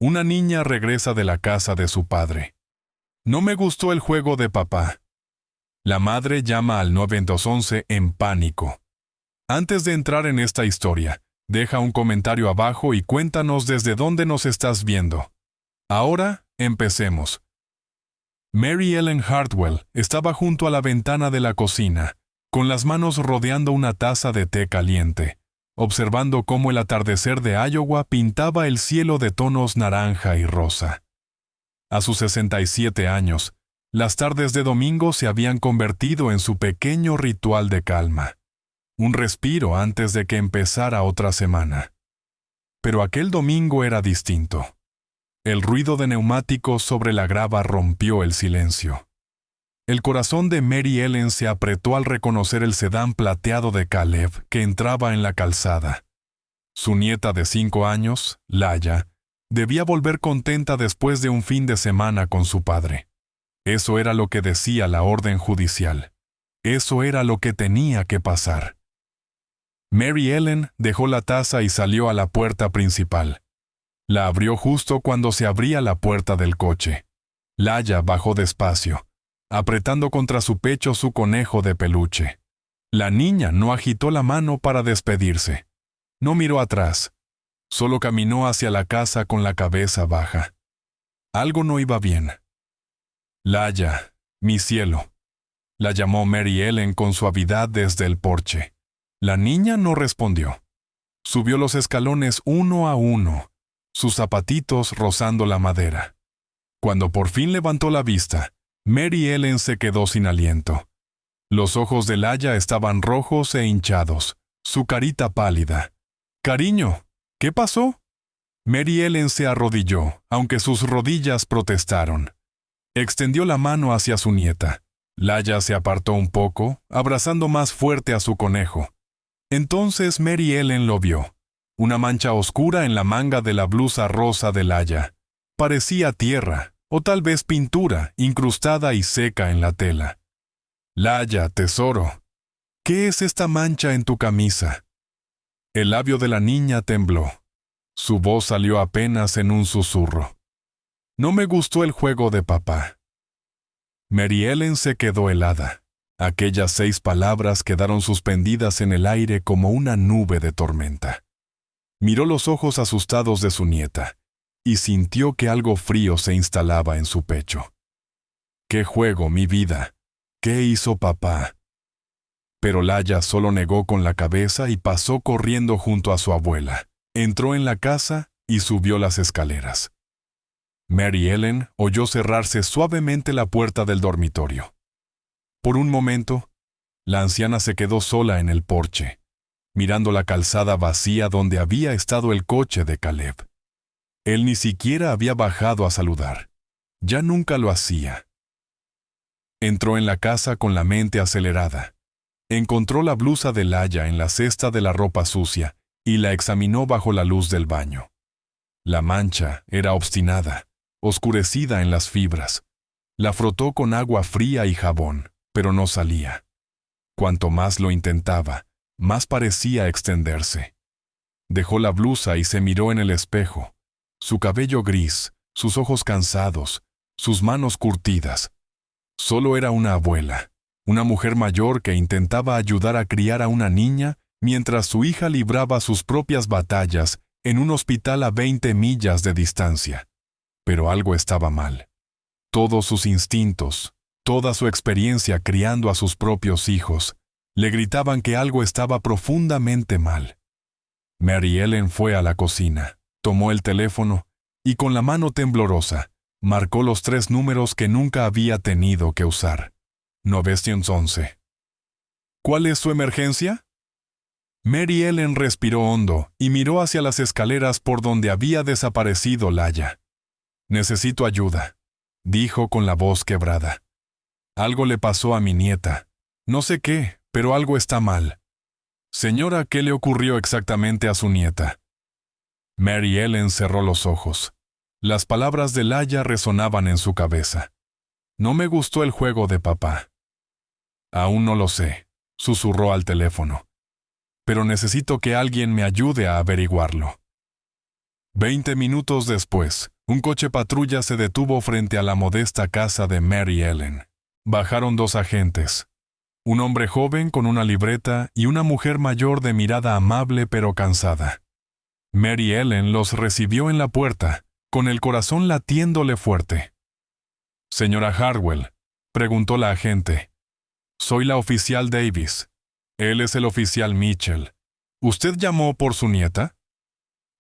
Una niña regresa de la casa de su padre. No me gustó el juego de papá. La madre llama al 911 en pánico. Antes de entrar en esta historia, deja un comentario abajo y cuéntanos desde dónde nos estás viendo. Ahora, empecemos. Mary Ellen Hartwell estaba junto a la ventana de la cocina, con las manos rodeando una taza de té caliente, observando cómo el atardecer de Iowa pintaba el cielo de tonos naranja y rosa. A sus 67 años, las tardes de domingo se habían convertido en su pequeño ritual de calma, un respiro antes de que empezara otra semana. Pero aquel domingo era distinto. El ruido de neumáticos sobre la grava rompió el silencio. El corazón de Mary Ellen se apretó al reconocer el sedán plateado de Caleb que entraba en la calzada. Su nieta de 5 años, Laia, debía volver contenta después de un fin de semana con su padre. Eso era lo que decía la orden judicial. Eso era lo que tenía que pasar. Mary Ellen dejó la taza y salió a la puerta principal. La abrió justo cuando se abría la puerta del coche. Laia bajó despacio, apretando contra su pecho su conejo de peluche. La niña no agitó la mano para despedirse. No miró atrás. Solo caminó hacia la casa con la cabeza baja. Algo no iba bien. Laia, mi cielo, la llamó Mary Ellen con suavidad desde el porche. La niña no respondió. Subió los escalones uno a uno, sus zapatitos rozando la madera. Cuando por fin levantó la vista, Mary Ellen se quedó sin aliento. Los ojos de Laia estaban rojos e hinchados, su carita pálida. «Cariño, ¿qué pasó?» Mary Ellen se arrodilló, aunque sus rodillas protestaron. Extendió la mano hacia su nieta. Laia se apartó un poco, abrazando más fuerte a su conejo. Entonces Mary Ellen lo vio. Una mancha oscura en la manga de la blusa rosa de Laia. Parecía tierra, o tal vez pintura, incrustada y seca en la tela. «Laia, tesoro, ¿qué es esta mancha en tu camisa?» El labio de la niña tembló. Su voz salió apenas en un susurro. «No me gustó el juego de papá». Mary Ellen se quedó helada. Aquellas 6 palabras quedaron suspendidas en el aire como una nube de tormenta. Miró los ojos asustados de su nieta y sintió que algo frío se instalaba en su pecho. «¿Qué juego, mi vida? ¿Qué hizo papá?» Pero Laia solo negó con la cabeza y pasó corriendo junto a su abuela. Entró en la casa y subió las escaleras. Mary Ellen oyó cerrarse suavemente la puerta del dormitorio. Por un momento, la anciana se quedó sola en el porche, mirando la calzada vacía donde había estado el coche de Caleb. Él ni siquiera había bajado a saludar. Ya nunca lo hacía. Entró en la casa con la mente acelerada. Encontró la blusa de Laia en la cesta de la ropa sucia y la examinó bajo la luz del baño. La mancha era obstinada, oscurecida en las fibras. La frotó con agua fría y jabón, pero no salía. Cuanto más lo intentaba, más parecía extenderse. Dejó la blusa y se miró en el espejo. Su cabello gris, sus ojos cansados, sus manos curtidas. Solo era una abuela, una mujer mayor que intentaba ayudar a criar a una niña mientras su hija libraba sus propias batallas en un hospital a 20 millas de distancia. Pero algo estaba mal. Todos sus instintos, toda su experiencia criando a sus propios hijos, le gritaban que algo estaba profundamente mal. Mary Ellen fue a la cocina, tomó el teléfono y con la mano temblorosa, marcó los 3 números que nunca había tenido que usar. 911. ¿Cuál es su emergencia? Mary Ellen respiró hondo y miró hacia las escaleras por donde había desaparecido Laia. «Necesito ayuda», dijo con la voz quebrada. «Algo le pasó a mi nieta. No sé qué, pero algo está mal». «Señora, ¿qué le ocurrió exactamente a su nieta?» Mary Ellen cerró los ojos. Las palabras de Laia resonaban en su cabeza. «No me gustó el juego de papá». «Aún no lo sé», susurró al teléfono. «Pero necesito que alguien me ayude a averiguarlo». 20 minutos después, un coche patrulla se detuvo frente a la modesta casa de Mary Ellen. Bajaron 2 agentes. Un hombre joven con una libreta y una mujer mayor de mirada amable pero cansada. Mary Ellen los recibió en la puerta, con el corazón latiéndole fuerte. «Señora Hardwell», preguntó la agente. «Soy la oficial Davis. Él es el oficial Mitchell. ¿Usted llamó por su nieta?»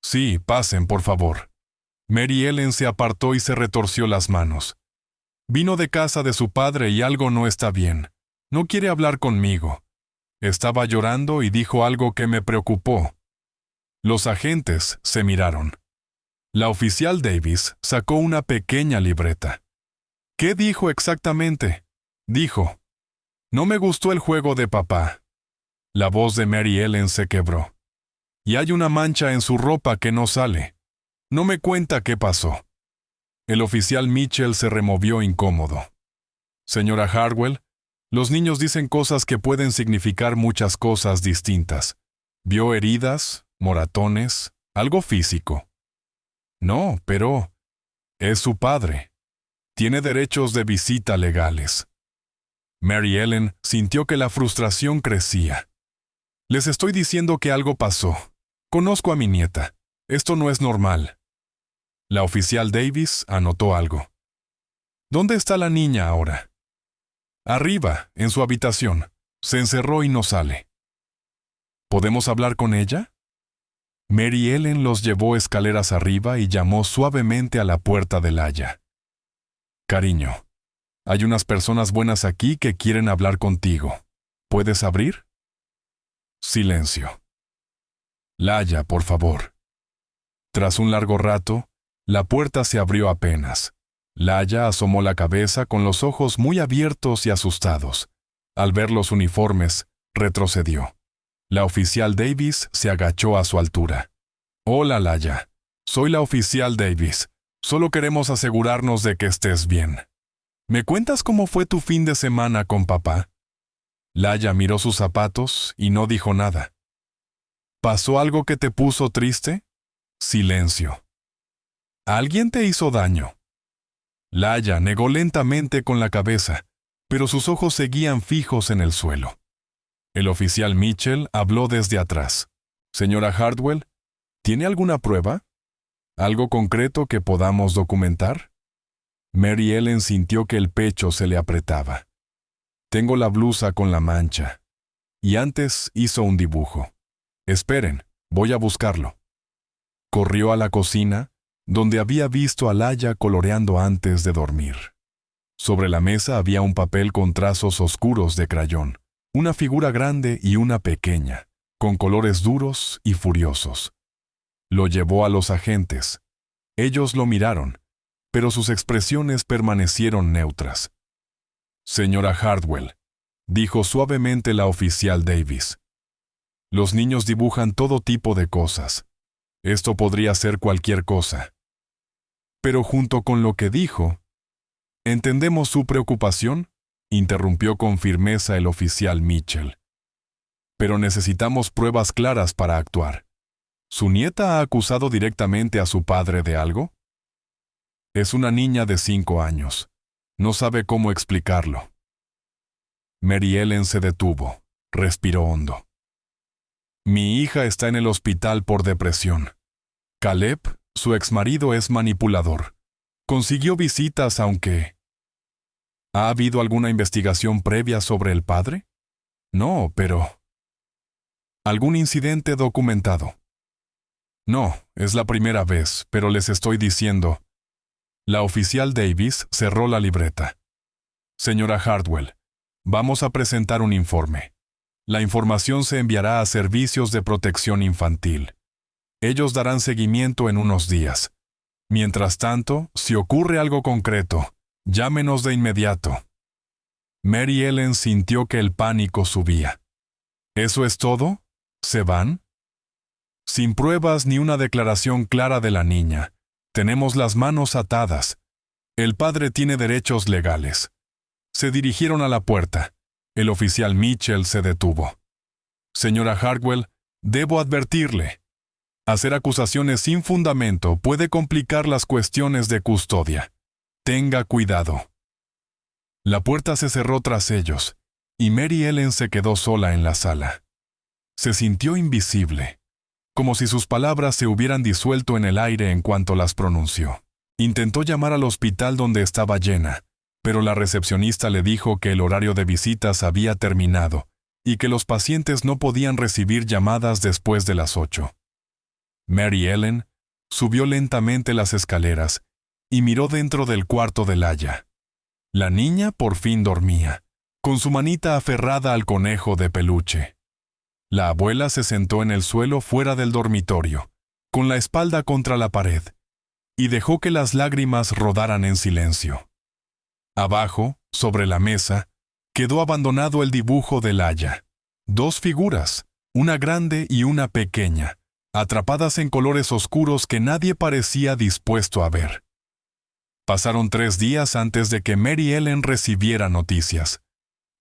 «Sí, pasen, por favor». Mary Ellen se apartó y se retorció las manos. «Vino de casa de su padre y algo no está bien. No quiere hablar conmigo. Estaba llorando y dijo algo que me preocupó». Los agentes se miraron. La oficial Davis sacó una pequeña libreta. «¿Qué dijo exactamente?» Dijo: «No me gustó el juego de papá». La voz de Mary Ellen se quebró. «Y hay una mancha en su ropa que no sale. No me cuenta qué pasó». El oficial Mitchell se removió incómodo. «Señora Hardwell, los niños dicen cosas que pueden significar muchas cosas distintas. ¿Vio heridas, moratones, algo físico?» «No, pero es su padre. Tiene derechos de visita legales». Mary Ellen sintió que la frustración crecía. «Les estoy diciendo que algo pasó. Conozco a mi nieta. Esto no es normal». La oficial Davis anotó algo. «¿Dónde está la niña ahora?» «Arriba, en su habitación. Se encerró y no sale». «¿Podemos hablar con ella?» Mary Ellen los llevó escaleras arriba y llamó suavemente a la puerta del haya. «Cariño, hay unas personas buenas aquí que quieren hablar contigo. ¿Puedes abrir?» Silencio. «Laya, por favor». Tras un largo rato, la puerta se abrió apenas. Laya asomó la cabeza con los ojos muy abiertos y asustados. Al ver los uniformes, retrocedió. La oficial Davis se agachó a su altura. «Hola, Laya. Soy la oficial Davis. Solo queremos asegurarnos de que estés bien. ¿Me cuentas cómo fue tu fin de semana con papá?» Laya miró sus zapatos y no dijo nada. «¿Pasó algo que te puso triste?» Silencio. «¿Alguien te hizo daño?» Laya negó lentamente con la cabeza, pero sus ojos seguían fijos en el suelo. El oficial Mitchell habló desde atrás. «Señora Hardwell, ¿tiene alguna prueba? ¿Algo concreto que podamos documentar?» Mary Ellen sintió que el pecho se le apretaba. «Tengo la blusa con la mancha». Y antes hizo un dibujo. «Esperen, voy a buscarlo». Corrió a la cocina, donde había visto a Laya coloreando antes de dormir. Sobre la mesa había un papel con trazos oscuros de crayón, una figura grande y una pequeña, con colores duros y furiosos. Lo llevó a los agentes. Ellos lo miraron, pero sus expresiones permanecieron neutras. «Señora Hardwell», dijo suavemente la oficial Davis. «Los niños dibujan todo tipo de cosas. Esto podría ser cualquier cosa». Pero junto con lo que dijo, «¿Entendemos su preocupación?», interrumpió con firmeza el oficial Mitchell. «Pero necesitamos pruebas claras para actuar. ¿Su nieta ha acusado directamente a su padre de algo?» «Es una niña de 5 años. No sabe cómo explicarlo». Mary Ellen se detuvo, respiró hondo. «Mi hija está en el hospital por depresión. Caleb, su exmarido, es manipulador. Consiguió visitas aunque... ¿Ha habido alguna investigación previa sobre el padre? No, pero... ¿Algún incidente documentado? No, es la primera vez, pero les estoy diciendo». La oficial Davis cerró la libreta. «Señora Hardwell, vamos a presentar un informe. La información se enviará a Servicios de Protección Infantil. Ellos darán seguimiento en unos días. Mientras tanto, si ocurre algo concreto, llámenos de inmediato». Mary Ellen sintió que el pánico subía. «¿Eso es todo? ¿Se van?» «Sin pruebas ni una declaración clara de la niña. Tenemos las manos atadas. El padre tiene derechos legales». Se dirigieron a la puerta. El oficial Mitchell se detuvo. «Señora Hardwell, debo advertirle». Hacer acusaciones sin fundamento puede complicar las cuestiones de custodia. Tenga cuidado. La puerta se cerró tras ellos, y Mary Ellen se quedó sola en la sala. Se sintió invisible, como si sus palabras se hubieran disuelto en el aire en cuanto las pronunció. Intentó llamar al hospital donde estaba llena, pero la recepcionista le dijo que el horario de visitas había terminado y que los pacientes no podían recibir llamadas después de las 8. Mary Ellen subió lentamente las escaleras y miró dentro del cuarto de Laya. La niña por fin dormía, con su manita aferrada al conejo de peluche. La abuela se sentó en el suelo fuera del dormitorio, con la espalda contra la pared, y dejó que las lágrimas rodaran en silencio. Abajo, sobre la mesa, quedó abandonado el dibujo de Laya. 2 figuras, una grande y una pequeña, atrapadas en colores oscuros que nadie parecía dispuesto a ver. Pasaron 3 días antes de que Mary Ellen recibiera noticias.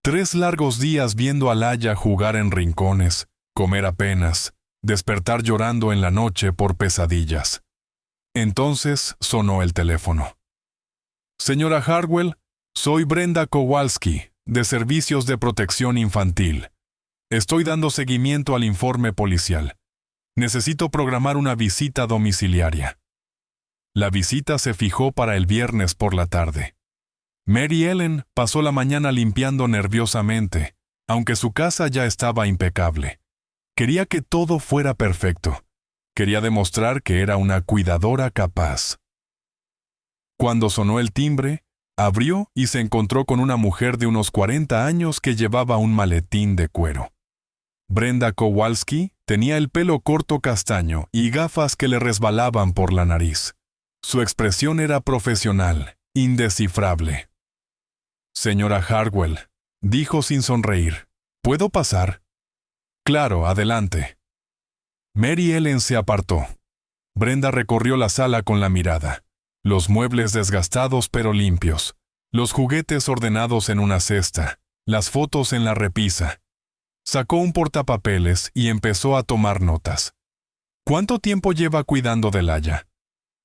3 largos días viendo a Laya jugar en rincones, comer apenas, despertar llorando en la noche por pesadillas. Entonces sonó el teléfono. Señora Hartwell, soy Brenda Kowalski, de Servicios de Protección Infantil. Estoy dando seguimiento al informe policial. Necesito programar una visita domiciliaria. La visita se fijó para el viernes por la tarde. Mary Ellen pasó la mañana limpiando nerviosamente, aunque su casa ya estaba impecable. Quería que todo fuera perfecto. Quería demostrar que era una cuidadora capaz. Cuando sonó el timbre, abrió y se encontró con una mujer de unos 40 años que llevaba un maletín de cuero. Brenda Kowalski tenía el pelo corto castaño y gafas que le resbalaban por la nariz. Su expresión era profesional, indescifrable. Señora Hartwell, dijo sin sonreír, ¿puedo pasar? Claro, adelante. Mary Ellen se apartó. Brenda recorrió la sala con la mirada. Los muebles desgastados pero limpios, los juguetes ordenados en una cesta, las fotos en la repisa. Sacó un portapapeles y empezó a tomar notas. ¿Cuánto tiempo lleva cuidando de Laya?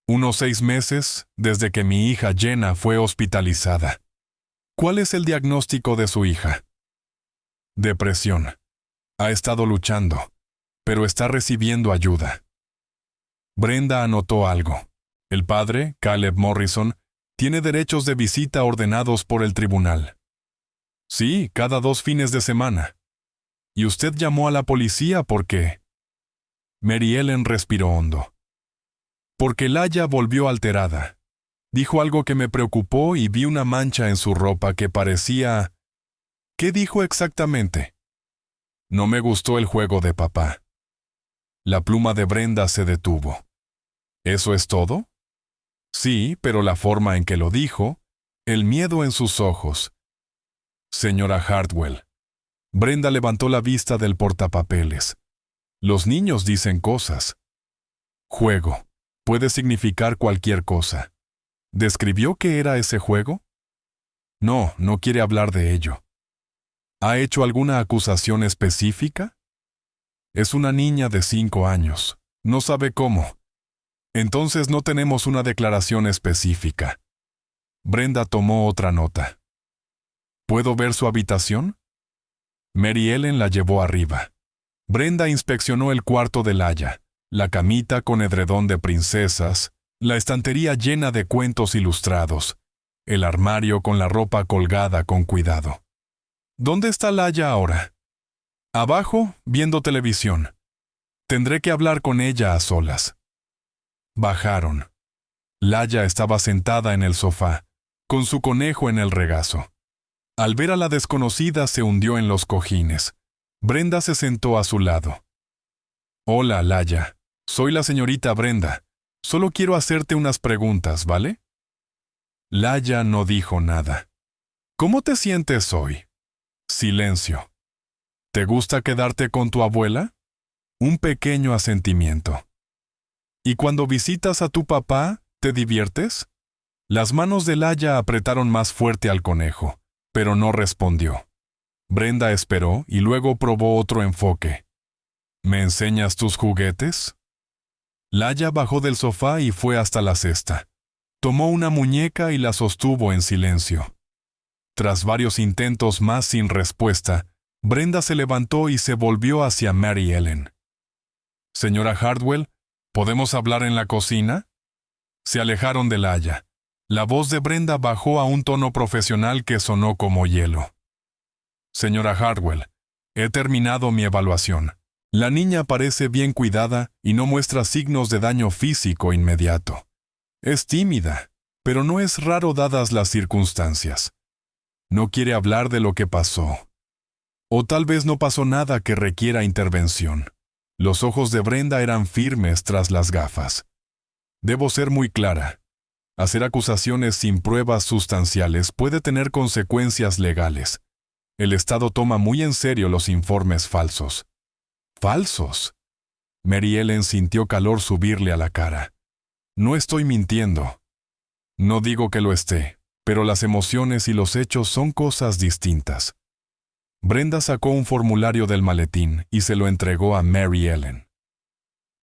Unos 6 meses, desde que mi hija Jenna fue hospitalizada. ¿Cuál es el diagnóstico de su hija? Depresión. Ha estado luchando, pero está recibiendo ayuda. Brenda anotó algo. El padre, Caleb Morrison, tiene derechos de visita ordenados por el tribunal. Sí, cada 2 fines de semana. ¿Y usted llamó a la policía por qué? Mary Ellen respiró hondo. Porque Laya volvió alterada. Dijo algo que me preocupó y vi una mancha en su ropa que parecía... ¿Qué dijo exactamente? No me gustó el juego de papá. La pluma de Brenda se detuvo. ¿Eso es todo? Sí, pero la forma en que lo dijo, el miedo en sus ojos. Señora Hartwell. Brenda levantó la vista del portapapeles. Los niños dicen cosas. Juego. Puede significar cualquier cosa. ¿Describió qué era ese juego? No, no quiere hablar de ello. ¿Ha hecho alguna acusación específica? Es una niña de 5 años. No sabe cómo. Entonces no tenemos una declaración específica. Brenda tomó otra nota. ¿Puedo ver su habitación? Mary Ellen la llevó arriba. Brenda inspeccionó el cuarto de Laya, la camita con edredón de princesas, la estantería llena de cuentos ilustrados, el armario con la ropa colgada con cuidado. ¿Dónde está Laya ahora? Abajo, viendo televisión. Tendré que hablar con ella a solas. Bajaron. Laya estaba sentada en el sofá, con su conejo en el regazo. Al ver a la desconocida se hundió en los cojines. Brenda se sentó a su lado. Hola, Laya. Soy la señorita Brenda. Solo quiero hacerte unas preguntas, ¿vale? Laya no dijo nada. ¿Cómo te sientes hoy? Silencio. ¿Te gusta quedarte con tu abuela? Un pequeño asentimiento. ¿Y cuando visitas a tu papá, te diviertes? Las manos de Laya apretaron más fuerte al conejo, pero no respondió. Brenda esperó y luego probó otro enfoque. ¿Me enseñas tus juguetes? Laia bajó del sofá y fue hasta la cesta. Tomó una muñeca y la sostuvo en silencio. Tras varios intentos más sin respuesta, Brenda se levantó y se volvió hacia Mary Ellen. «Señora Hardwell, ¿podemos hablar en la cocina?» Se alejaron de Laia. La voz de Brenda bajó a un tono profesional que sonó como hielo. «Señora Hardwell, he terminado mi evaluación. La niña parece bien cuidada y no muestra signos de daño físico inmediato. Es tímida, pero no es raro dadas las circunstancias. No quiere hablar de lo que pasó. O tal vez no pasó nada que requiera intervención». Los ojos de Brenda eran firmes tras las gafas. «Debo ser muy clara. Hacer acusaciones sin pruebas sustanciales puede tener consecuencias legales. El Estado toma muy en serio los informes falsos». «¿Falsos?». Mary Ellen sintió calor subirle a la cara. «No estoy mintiendo. No digo que lo esté, pero las emociones y los hechos son cosas distintas». Brenda sacó un formulario del maletín y se lo entregó a Mary Ellen.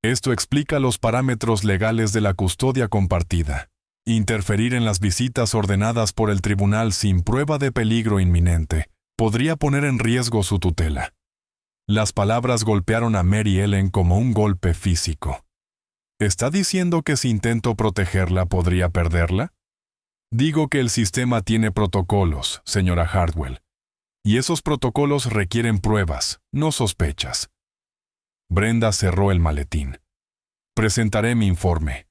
«Esto explica los parámetros legales de la custodia compartida. Interferir en las visitas ordenadas por el tribunal sin prueba de peligro inminente podría poner en riesgo su tutela». Las palabras golpearon a Mary Ellen como un golpe físico. ¿Está diciendo que si intento protegerla podría perderla? Digo que el sistema tiene protocolos, señora Hardwell. Y esos protocolos requieren pruebas, no sospechas. Brenda cerró el maletín. «Presentaré mi informe.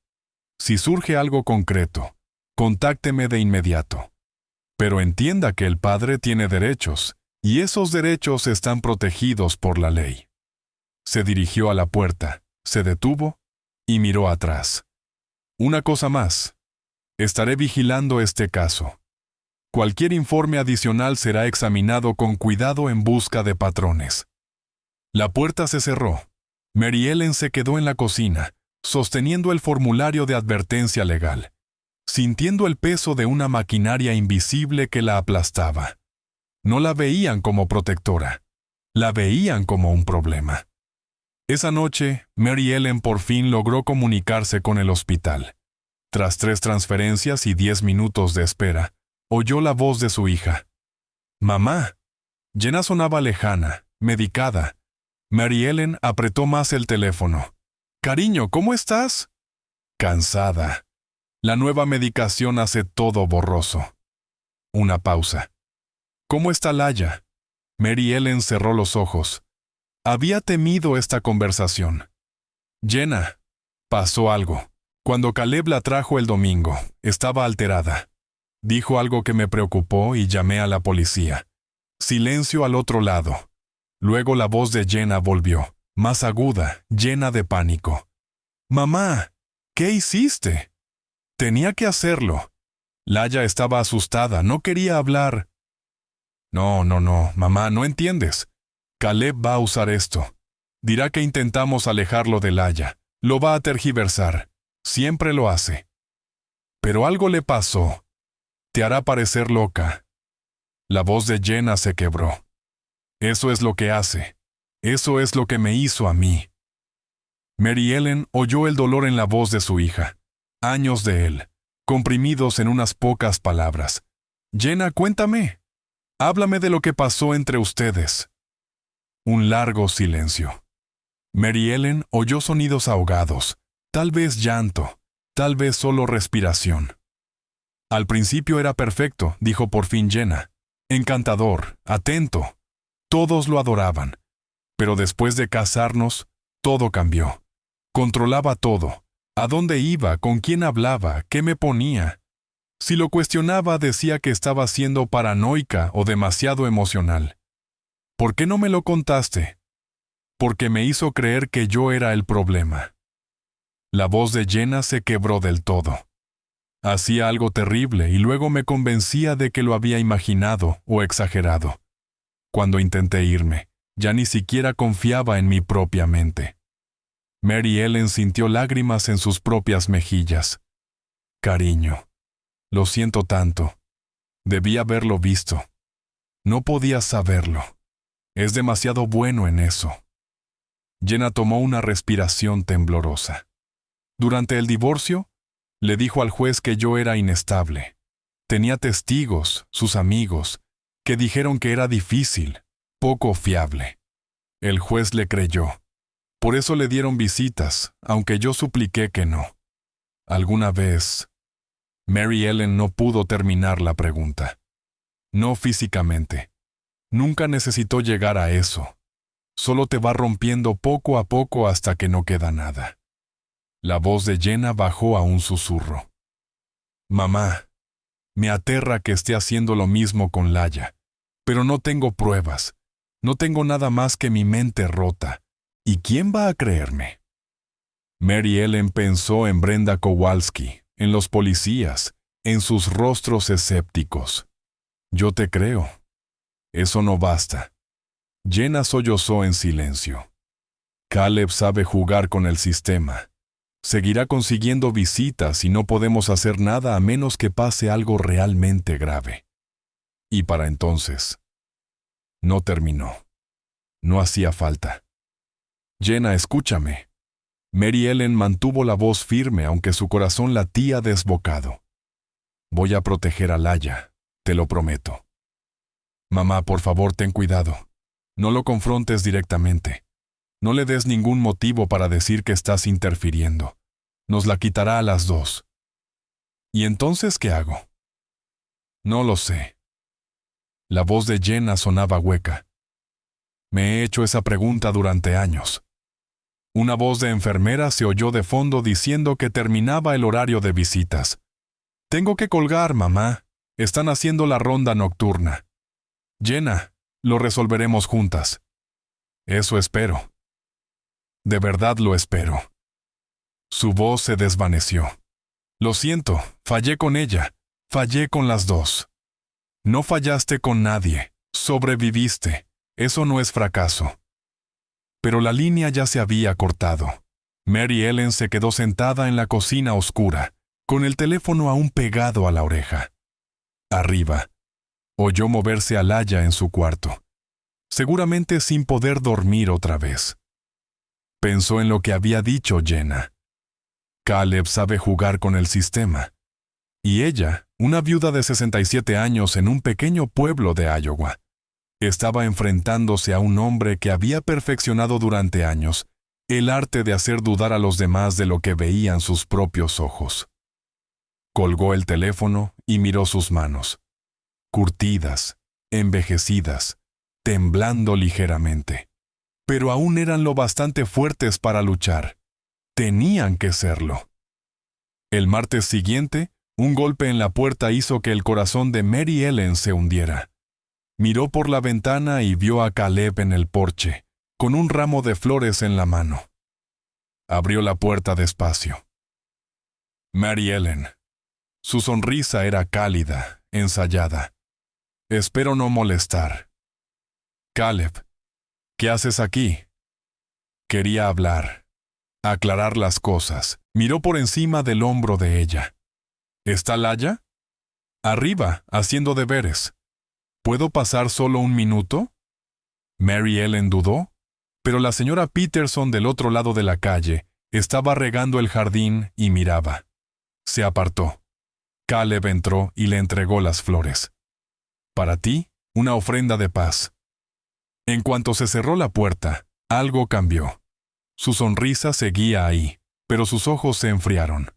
Si surge algo concreto, contácteme de inmediato. Pero entienda que el padre tiene derechos, y esos derechos están protegidos por la ley». Se dirigió a la puerta, se detuvo y miró atrás. «Una cosa más. Estaré vigilando este caso. Cualquier informe adicional será examinado con cuidado en busca de patrones». La puerta se cerró. Mary Ellen se quedó en la cocina, sosteniendo el formulario de advertencia legal, sintiendo el peso de una maquinaria invisible que la aplastaba. No la veían como protectora, la veían como un problema. Esa noche, Mary Ellen por fin logró comunicarse con el hospital. Tras 3 transferencias y 10 minutos de espera, oyó la voz de su hija. «Mamá». Jenna sonaba lejana, medicada. Mary Ellen apretó más el teléfono. «Cariño, ¿cómo estás?» «Cansada. La nueva medicación hace todo borroso». Una pausa. «¿Cómo está Laia?» Mary Ellen cerró los ojos. Había temido esta conversación. «Jenna, pasó algo. Cuando Caleb la trajo el domingo, estaba alterada. Dijo algo que me preocupó y llamé a la policía. Silencio al otro lado. Luego la voz de Jenna volvió, más aguda, llena de pánico. «Mamá, ¿qué hiciste?» «Tenía que hacerlo». Laia estaba asustada, no quería hablar. No, mamá, no entiendes. Caleb va a usar esto. Dirá que intentamos alejarlo de Laia. Lo va a tergiversar. Siempre lo hace. Pero algo le pasó. Te hará parecer loca». La voz de Jenna se quebró. «Eso es lo que hace. Eso es lo que me hizo a mí». Mary Ellen oyó el dolor en la voz de su hija. Años de él, comprimidos en unas pocas palabras. «Jenna, cuéntame. Háblame de lo que pasó entre ustedes». Un largo silencio. Mary Ellen oyó sonidos ahogados, tal vez llanto, tal vez solo respiración. «Al principio era perfecto», dijo por fin Jenna. «Encantador, atento. Todos lo adoraban. Pero después de casarnos, todo cambió. Controlaba todo. ¿A dónde iba? ¿Con quién hablaba? ¿Qué me ponía? Si lo cuestionaba, decía que estaba siendo paranoica o demasiado emocional. ¿Por qué no me lo contaste?» «Porque me hizo creer que yo era el problema». La voz de Jenna se quebró del todo. Hacía algo terrible y luego me convencía de que lo había imaginado o exagerado. Cuando intenté irme, ya ni siquiera confiaba en mi propia mente. Mary Ellen sintió lágrimas en sus propias mejillas. «Cariño, lo siento tanto. Debí haberlo visto. No podías saberlo. Es demasiado bueno en eso». Jenna tomó una respiración temblorosa. Durante el divorcio, le dijo al juez que yo era inestable. Tenía testigos, sus amigos, que dijeron que era difícil, poco fiable. El juez le creyó. Por eso le dieron visitas, aunque yo supliqué que no. ¿Alguna vez? Mary Ellen no pudo terminar la pregunta. No físicamente. Nunca necesitó llegar a eso. Solo te va rompiendo poco a poco hasta que no queda nada. La voz de Jenna bajó a un susurro. Mamá, me aterra que esté haciendo lo mismo con Laya, pero no tengo pruebas. No tengo nada más que mi mente rota. ¿Y quién va a creerme? Mary Ellen pensó en Brenda Kowalski, en los policías, en sus rostros escépticos. Yo te creo. Eso no basta. Jenna sollozó en silencio. Caleb sabe jugar con el sistema. Seguirá consiguiendo visitas y no podemos hacer nada a menos que pase algo realmente grave. Y para entonces, no terminó. No hacía falta. Jenna, escúchame. Mary Ellen mantuvo la voz firme aunque su corazón latía desbocado. Voy a proteger a Laya, te lo prometo. Mamá, por favor, ten cuidado. No lo confrontes directamente. No le des ningún motivo para decir que estás interfiriendo. Nos la quitará a las dos. ¿Y entonces qué hago? No lo sé. La voz de Jenna sonaba hueca. Me he hecho esa pregunta durante años. Una voz de enfermera se oyó de fondo diciendo que terminaba el horario de visitas. Tengo que colgar, mamá. Están haciendo la ronda nocturna. Jenna, lo resolveremos juntas. Eso espero. De verdad lo espero. Su voz se desvaneció. Lo siento, fallé con ella. Fallé con las dos. No fallaste con nadie. Sobreviviste. Eso no es fracaso. Pero la línea ya se había cortado. Mary Ellen se quedó sentada en la cocina oscura, con el teléfono aún pegado a la oreja. Arriba, oyó moverse a Laya en su cuarto, seguramente sin poder dormir otra vez. Pensó en lo que había dicho Jenna. Caleb sabe jugar con el sistema. Y ella, una viuda de 67 años en un pequeño pueblo de Iowa, estaba enfrentándose a un hombre que había perfeccionado durante años el arte de hacer dudar a los demás de lo que veían sus propios ojos. Colgó el teléfono y miró sus manos, curtidas, envejecidas, temblando ligeramente. Pero aún eran lo bastante fuertes para luchar. Tenían que serlo. El martes siguiente, un golpe en la puerta hizo que el corazón de Mary Ellen se hundiera. Miró por la ventana y vio a Caleb en el porche, con un ramo de flores en la mano. Abrió la puerta despacio. Mary Ellen. Su sonrisa era cálida, ensayada. Espero no molestar. Caleb, ¿qué haces aquí? Quería hablar, aclarar las cosas. Miró por encima del hombro de ella. ¿Está Laya? Arriba, haciendo deberes. ¿Puedo pasar solo un minuto? Mary Ellen dudó, pero la señora Peterson del otro lado de la calle estaba regando el jardín y miraba. Se apartó. Caleb entró y le entregó las flores. Para ti, una ofrenda de paz. En cuanto se cerró la puerta, algo cambió. Su sonrisa seguía ahí, pero sus ojos se enfriaron.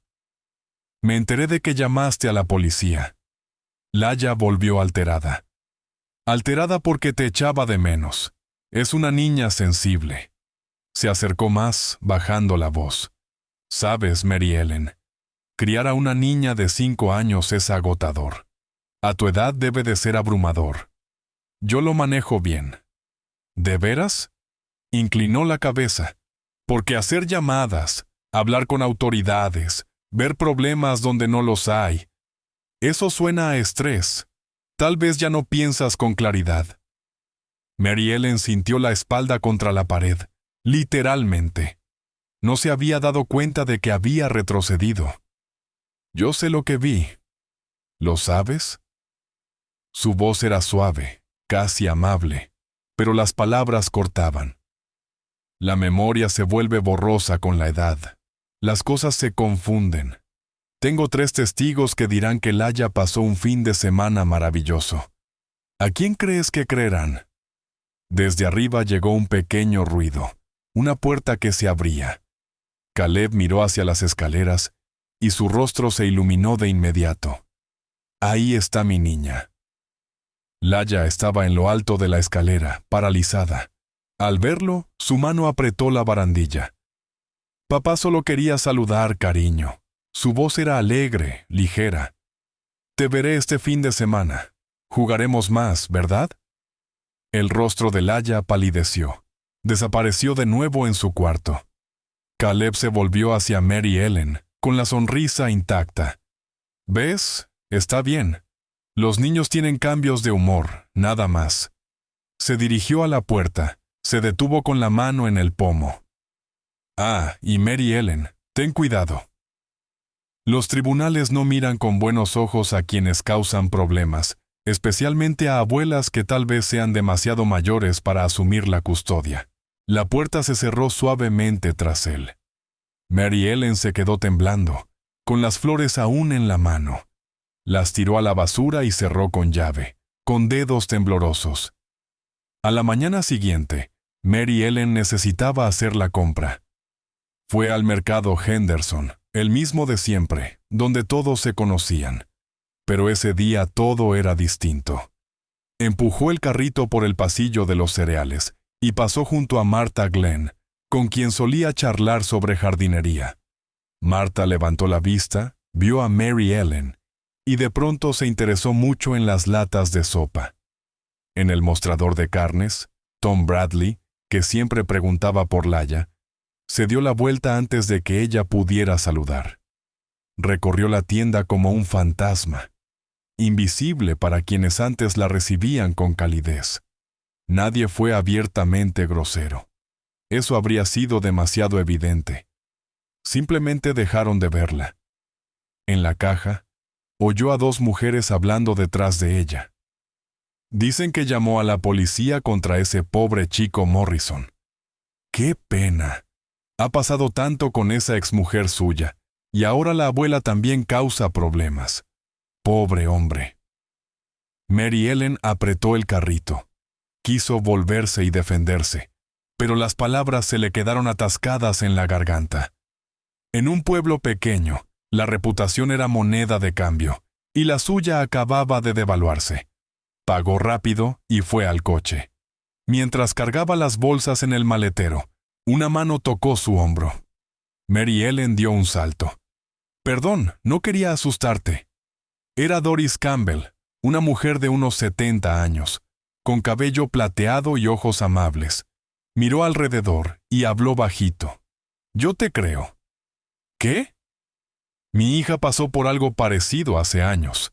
Me enteré de que llamaste a la policía. Laya volvió alterada. Alterada porque te echaba de menos. Es una niña sensible. Se acercó más, bajando la voz. Sabes, Mary Ellen, criar a una niña de 5 años es agotador. A tu edad debe de ser abrumador. Yo lo manejo bien. ¿De veras? Inclinó la cabeza. Porque hacer llamadas, hablar con autoridades, ver problemas donde no los hay, eso suena a estrés. Tal vez ya no piensas con claridad. Mary Ellen sintió la espalda contra la pared, literalmente. No se había dado cuenta de que había retrocedido. Yo sé lo que vi. ¿Lo sabes? Su voz era suave, casi amable, pero las palabras cortaban. La memoria se vuelve borrosa con la edad. Las cosas se confunden. Tengo 3 testigos que dirán que Laya pasó un fin de semana maravilloso. ¿A quién crees que creerán? Desde arriba llegó un pequeño ruido, una puerta que se abría. Caleb miró hacia las escaleras y su rostro se iluminó de inmediato. Ahí está mi niña. Laya estaba en lo alto de la escalera, paralizada. Al verlo, su mano apretó la barandilla. Papá solo quería saludar, cariño. Su voz era alegre, ligera. Te veré este fin de semana. Jugaremos más, ¿verdad? El rostro de Laya palideció. Desapareció de nuevo en su cuarto. Caleb se volvió hacia Mary Ellen, con la sonrisa intacta. ¿Ves? Está bien. Los niños tienen cambios de humor, nada más. Se dirigió a la puerta. Se detuvo con la mano en el pomo. Ah, y Mary Ellen, ten cuidado. Los tribunales no miran con buenos ojos a quienes causan problemas, especialmente a abuelas que tal vez sean demasiado mayores para asumir la custodia. La puerta se cerró suavemente tras él. Mary Ellen se quedó temblando, con las flores aún en la mano. Las tiró a la basura y cerró con llave, con dedos temblorosos. A la mañana siguiente, Mary Ellen necesitaba hacer la compra. Fue al mercado Henderson, el mismo de siempre, donde todos se conocían. Pero ese día todo era distinto. Empujó el carrito por el pasillo de los cereales y pasó junto a Martha Glenn, con quien solía charlar sobre jardinería. Martha levantó la vista, vio a Mary Ellen, y de pronto se interesó mucho en las latas de sopa. En el mostrador de carnes, Tom Bradley, que siempre preguntaba por Laya, se dio la vuelta antes de que ella pudiera saludar. Recorrió la tienda como un fantasma, invisible para quienes antes la recibían con calidez. Nadie fue abiertamente grosero. Eso habría sido demasiado evidente. Simplemente dejaron de verla. En la caja, oyó a 2 mujeres hablando detrás de ella. Dicen que llamó a la policía contra ese pobre chico Morrison. ¡Qué pena! Ha pasado tanto con esa exmujer suya, y ahora la abuela también causa problemas. Pobre hombre. Mary Ellen apretó el carrito. Quiso volverse y defenderse, pero las palabras se le quedaron atascadas en la garganta. En un pueblo pequeño, la reputación era moneda de cambio, y la suya acababa de devaluarse. Pagó rápido y fue al coche. Mientras cargaba las bolsas en el maletero, una mano tocó su hombro. Mary Ellen dio un salto. Perdón, no quería asustarte. Era Doris Campbell, una mujer de unos 70 años, con cabello plateado y ojos amables. Miró alrededor y habló bajito. Yo te creo. ¿Qué? Mi hija pasó por algo parecido hace años.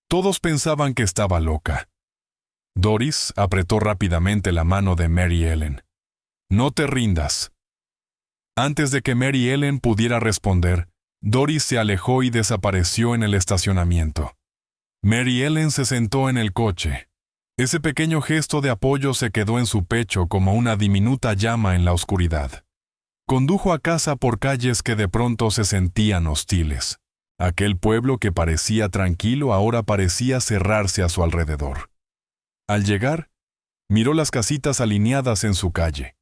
Todos pensaban que estaba loca. Doris apretó rápidamente la mano de Mary Ellen. No te rindas. Antes de que Mary Ellen pudiera responder, Doris se alejó y desapareció en el estacionamiento. Mary Ellen se sentó en el coche. Ese pequeño gesto de apoyo se quedó en su pecho como una diminuta llama en la oscuridad. Condujo a casa por calles que de pronto se sentían hostiles. Aquel pueblo que parecía tranquilo ahora parecía cerrarse a su alrededor. Al llegar, miró las casitas alineadas en su calle.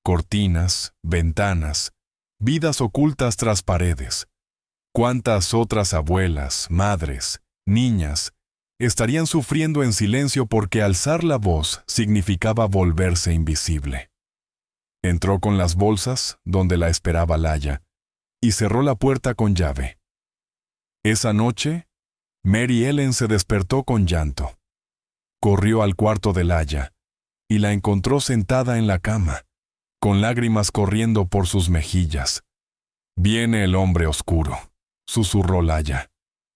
Cortinas, ventanas, vidas ocultas tras paredes. ¿Cuántas otras abuelas, madres, niñas, estarían sufriendo en silencio porque alzar la voz significaba volverse invisible? Entró con las bolsas, donde la esperaba Laya, y cerró la puerta con llave. Esa noche, Mary Ellen se despertó con llanto. Corrió al cuarto de Laya, y la encontró sentada en la cama, con lágrimas corriendo por sus mejillas. «Viene el hombre oscuro», susurró Laya.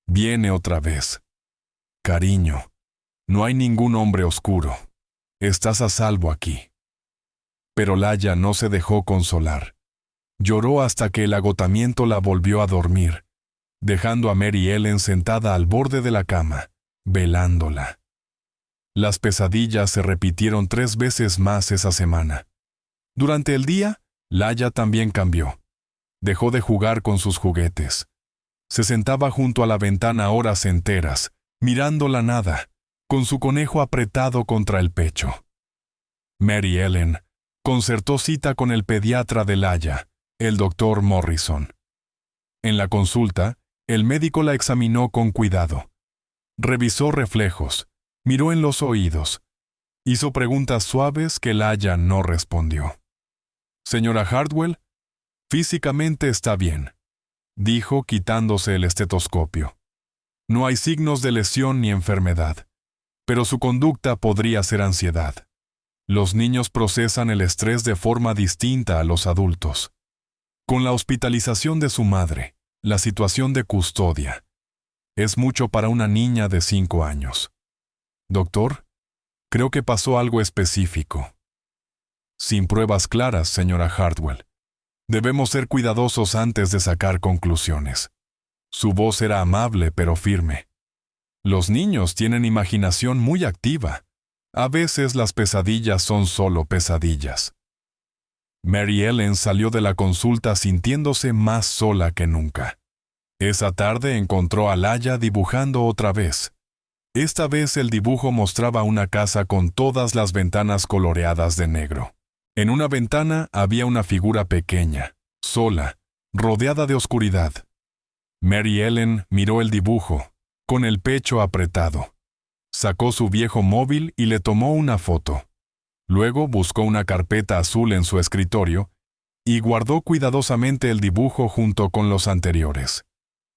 «Viene otra vez. Cariño, no hay ningún hombre oscuro. Estás a salvo aquí». Pero Laya no se dejó consolar. Lloró hasta que el agotamiento la volvió a dormir, dejando a Mary Ellen sentada al borde de la cama, velándola. Las pesadillas se repitieron 3 veces más esa semana. Durante el día, Laya también cambió. Dejó de jugar con sus juguetes. Se sentaba junto a la ventana horas enteras, mirando la nada, con su conejo apretado contra el pecho. Mary Ellen concertó cita con el pediatra de Laia, el doctor Morrison. En la consulta, el médico la examinó con cuidado. Revisó reflejos, miró en los oídos. Hizo preguntas suaves que Laia no respondió. «Señora Hardwell, físicamente está bien», dijo quitándose el estetoscopio. «No hay signos de lesión ni enfermedad, pero su conducta podría ser ansiedad. Los niños procesan el estrés de forma distinta a los adultos. Con la hospitalización de su madre, la situación de custodia. Es mucho para una niña de 5 años. Doctor, creo que pasó algo específico. Sin pruebas claras, señora Hardwell. Debemos ser cuidadosos antes de sacar conclusiones». Su voz era amable pero firme. «Los niños tienen imaginación muy activa. A veces las pesadillas son solo pesadillas». Mary Ellen salió de la consulta sintiéndose más sola que nunca. Esa tarde encontró a Laia dibujando otra vez. Esta vez el dibujo mostraba una casa con todas las ventanas coloreadas de negro. En una ventana había una figura pequeña, sola, rodeada de oscuridad. Mary Ellen miró el dibujo, con el pecho apretado. Sacó su viejo móvil y le tomó una foto. Luego buscó una carpeta azul en su escritorio y guardó cuidadosamente el dibujo junto con los anteriores.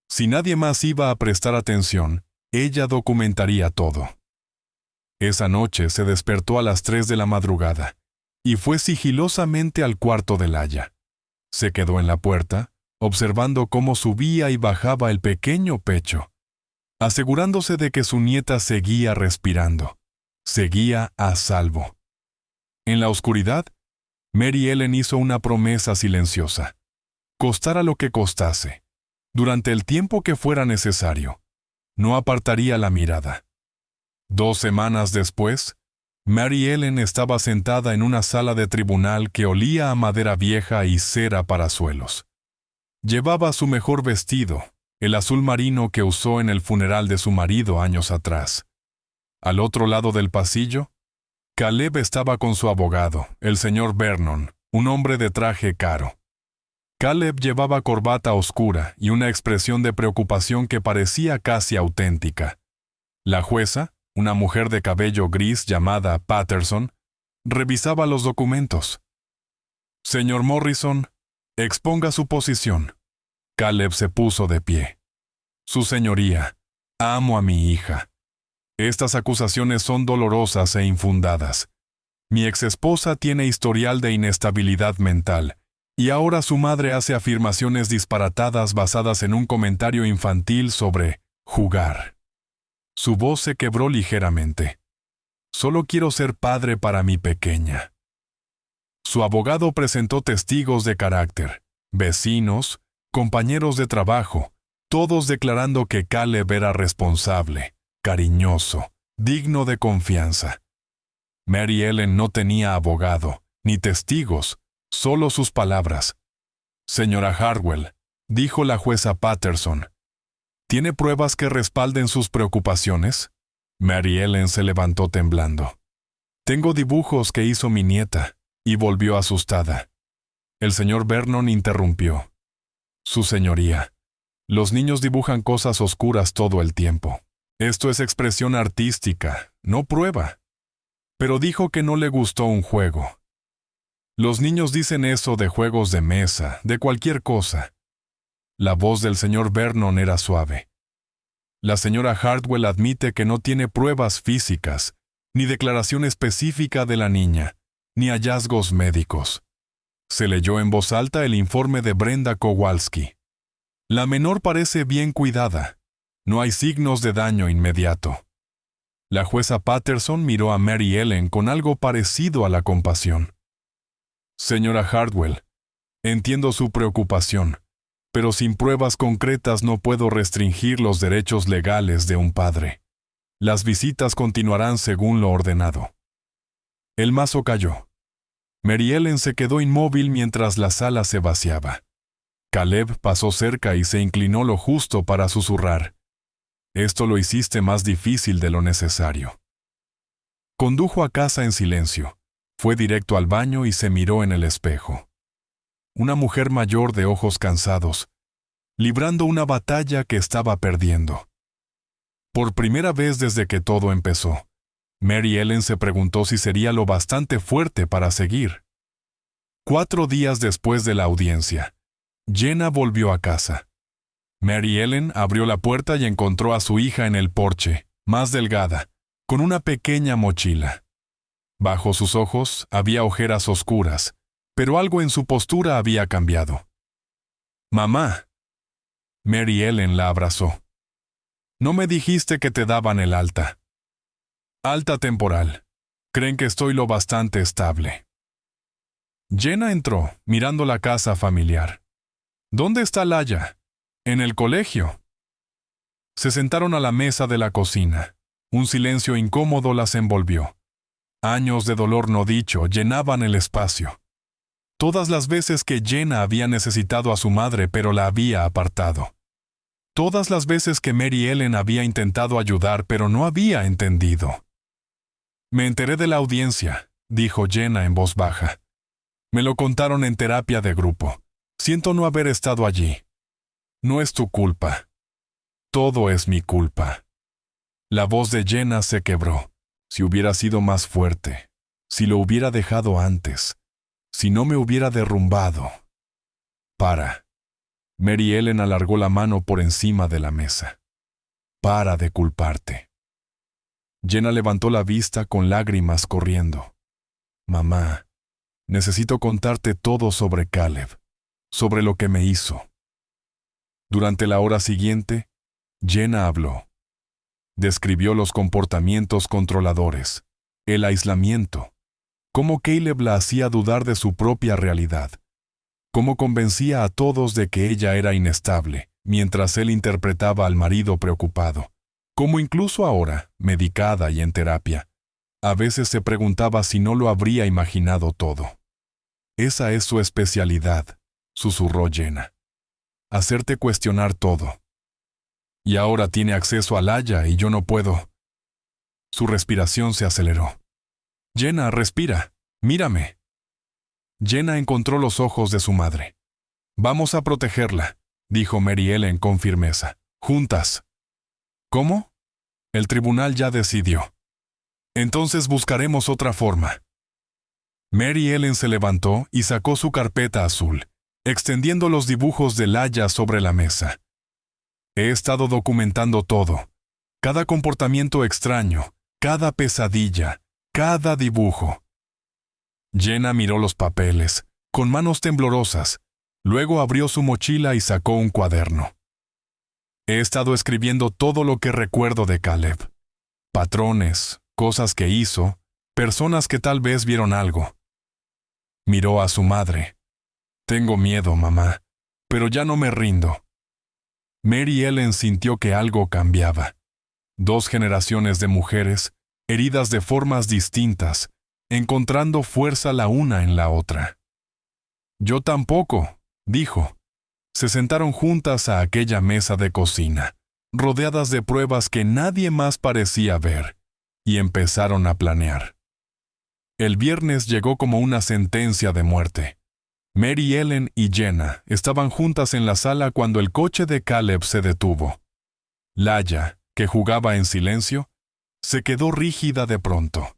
Si nadie más iba a prestar atención, ella documentaría todo. Esa noche se despertó a las 3 de la madrugada y fue sigilosamente al cuarto de Laia. Se quedó en la puerta, observando cómo subía y bajaba el pequeño pecho, asegurándose de que su nieta seguía respirando, seguía a salvo. En la oscuridad, Mary Ellen hizo una promesa silenciosa. Costara lo que costase, durante el tiempo que fuera necesario, no apartaría la mirada. 2 semanas después, Mary Ellen estaba sentada en una sala de tribunal que olía a madera vieja y cera para suelos. Llevaba su mejor vestido, el azul marino que usó en el funeral de su marido años atrás. Al otro lado del pasillo, Caleb estaba con su abogado, el señor Vernon, un hombre de traje caro. Caleb llevaba corbata oscura y una expresión de preocupación que parecía casi auténtica. La jueza, una mujer de cabello gris llamada Patterson, revisaba los documentos. «Señor Morrison, exponga su posición». Caleb se puso de pie. «Su señoría, amo a mi hija. Estas acusaciones son dolorosas e infundadas. Mi exesposa tiene historial de inestabilidad mental, y ahora su madre hace afirmaciones disparatadas basadas en un comentario infantil sobre jugar». Su voz se quebró ligeramente. «Solo quiero ser padre para mi pequeña». Su abogado presentó testigos de carácter, vecinos, compañeros de trabajo, todos declarando que Caleb era responsable, cariñoso, digno de confianza. Mary Ellen no tenía abogado, ni testigos, solo sus palabras. «Señora Hardwell», dijo la jueza Patterson, «¿tiene pruebas que respalden sus preocupaciones?» Mary Ellen se levantó temblando. «Tengo dibujos que hizo mi nieta», y volvió asustada. El señor Vernon interrumpió. «Su señoría, los niños dibujan cosas oscuras todo el tiempo. Esto es expresión artística, no prueba». Pero dijo que no le gustó un juego. «Los niños dicen eso de juegos de mesa, de cualquier cosa». La voz del señor Vernon era suave. «La señora Hardwell admite que no tiene pruebas físicas, ni declaración específica de la niña, ni hallazgos médicos». Se leyó en voz alta el informe de Brenda Kowalski. «La menor parece bien cuidada. No hay signos de daño inmediato». La jueza Patterson miró a Mary Ellen con algo parecido a la compasión. «Señora Hardwell, entiendo su preocupación, pero sin pruebas concretas no puedo restringir los derechos legales de un padre. Las visitas continuarán según lo ordenado». El mazo cayó. Mary Ellen se quedó inmóvil mientras la sala se vaciaba. Caleb pasó cerca y se inclinó lo justo para susurrar. Esto lo hiciste más difícil de lo necesario. Condujo a casa en silencio. Fue directo al baño y se miró en el espejo. Una mujer mayor de ojos cansados, librando una batalla que estaba perdiendo. Por primera vez desde que todo empezó, Mary Ellen se preguntó si sería lo bastante fuerte para seguir. 4 días después de la audiencia, Jenna volvió a casa. Mary Ellen abrió la puerta y encontró a su hija en el porche, más delgada, con una pequeña mochila. Bajo sus ojos había ojeras oscuras, pero algo en su postura había cambiado. «Mamá». Mary Ellen la abrazó. «No me dijiste que te daban el alta». «Alta temporal. Creen que estoy lo bastante estable». Jenna entró, mirando la casa familiar. «¿Dónde está Laya?» «En el colegio». Se sentaron a la mesa de la cocina. Un silencio incómodo las envolvió. Años de dolor no dicho llenaban el espacio. Todas las veces que Jenna había necesitado a su madre pero la había apartado. Todas las veces que Mary Ellen había intentado ayudar pero no había entendido. «Me enteré de la audiencia», dijo Jenna en voz baja. «Me lo contaron en terapia de grupo. Siento no haber estado allí. No es tu culpa. Todo es mi culpa». La voz de Jenna se quebró. Si hubiera sido más fuerte, si lo hubiera dejado antes, si no me hubiera derrumbado. «Para». Mary Ellen alargó la mano por encima de la mesa. «Para de culparte». Jenna levantó la vista con lágrimas corriendo. «Mamá, necesito contarte todo sobre Caleb, sobre lo que me hizo». Durante la hora siguiente, Jenna habló. Describió los comportamientos controladores, el aislamiento, cómo Caleb la hacía dudar de su propia realidad, cómo convencía a todos de que ella era inestable, mientras él interpretaba al marido preocupado, cómo incluso ahora, medicada y en terapia, a veces se preguntaba si no lo habría imaginado todo. «Esa es su especialidad», susurró Jenna. «Hacerte cuestionar todo. Y ahora tiene acceso a Laya y yo no puedo». Su respiración se aceleró. «Jenna, respira. Mírame». Jenna encontró los ojos de su madre. «Vamos a protegerla», dijo Mary Ellen con firmeza. «Juntas». «¿Cómo?» «El tribunal ya decidió. Entonces buscaremos otra forma». Mary Ellen se levantó y sacó su carpeta azul, extendiendo los dibujos de Laya sobre la mesa. «He estado documentando todo. Cada comportamiento extraño, cada pesadilla, cada dibujo». Jenna miró los papeles, con manos temblorosas. Luego abrió su mochila y sacó un cuaderno. «He estado escribiendo todo lo que recuerdo de Caleb. Patrones, cosas que hizo, personas que tal vez vieron algo». Miró a su madre. «Tengo miedo, mamá, pero ya no me rindo». Mary Ellen sintió que algo cambiaba. 2 generaciones de mujeres, heridas de formas distintas, encontrando fuerza la una en la otra. «Yo tampoco», dijo. Se sentaron juntas a aquella mesa de cocina, rodeadas de pruebas que nadie más parecía ver, y empezaron a planear. El viernes llegó como una sentencia de muerte. Mary Ellen y Jenna estaban juntas en la sala cuando el coche de Caleb se detuvo. Laya, que jugaba en silencio, se quedó rígida de pronto.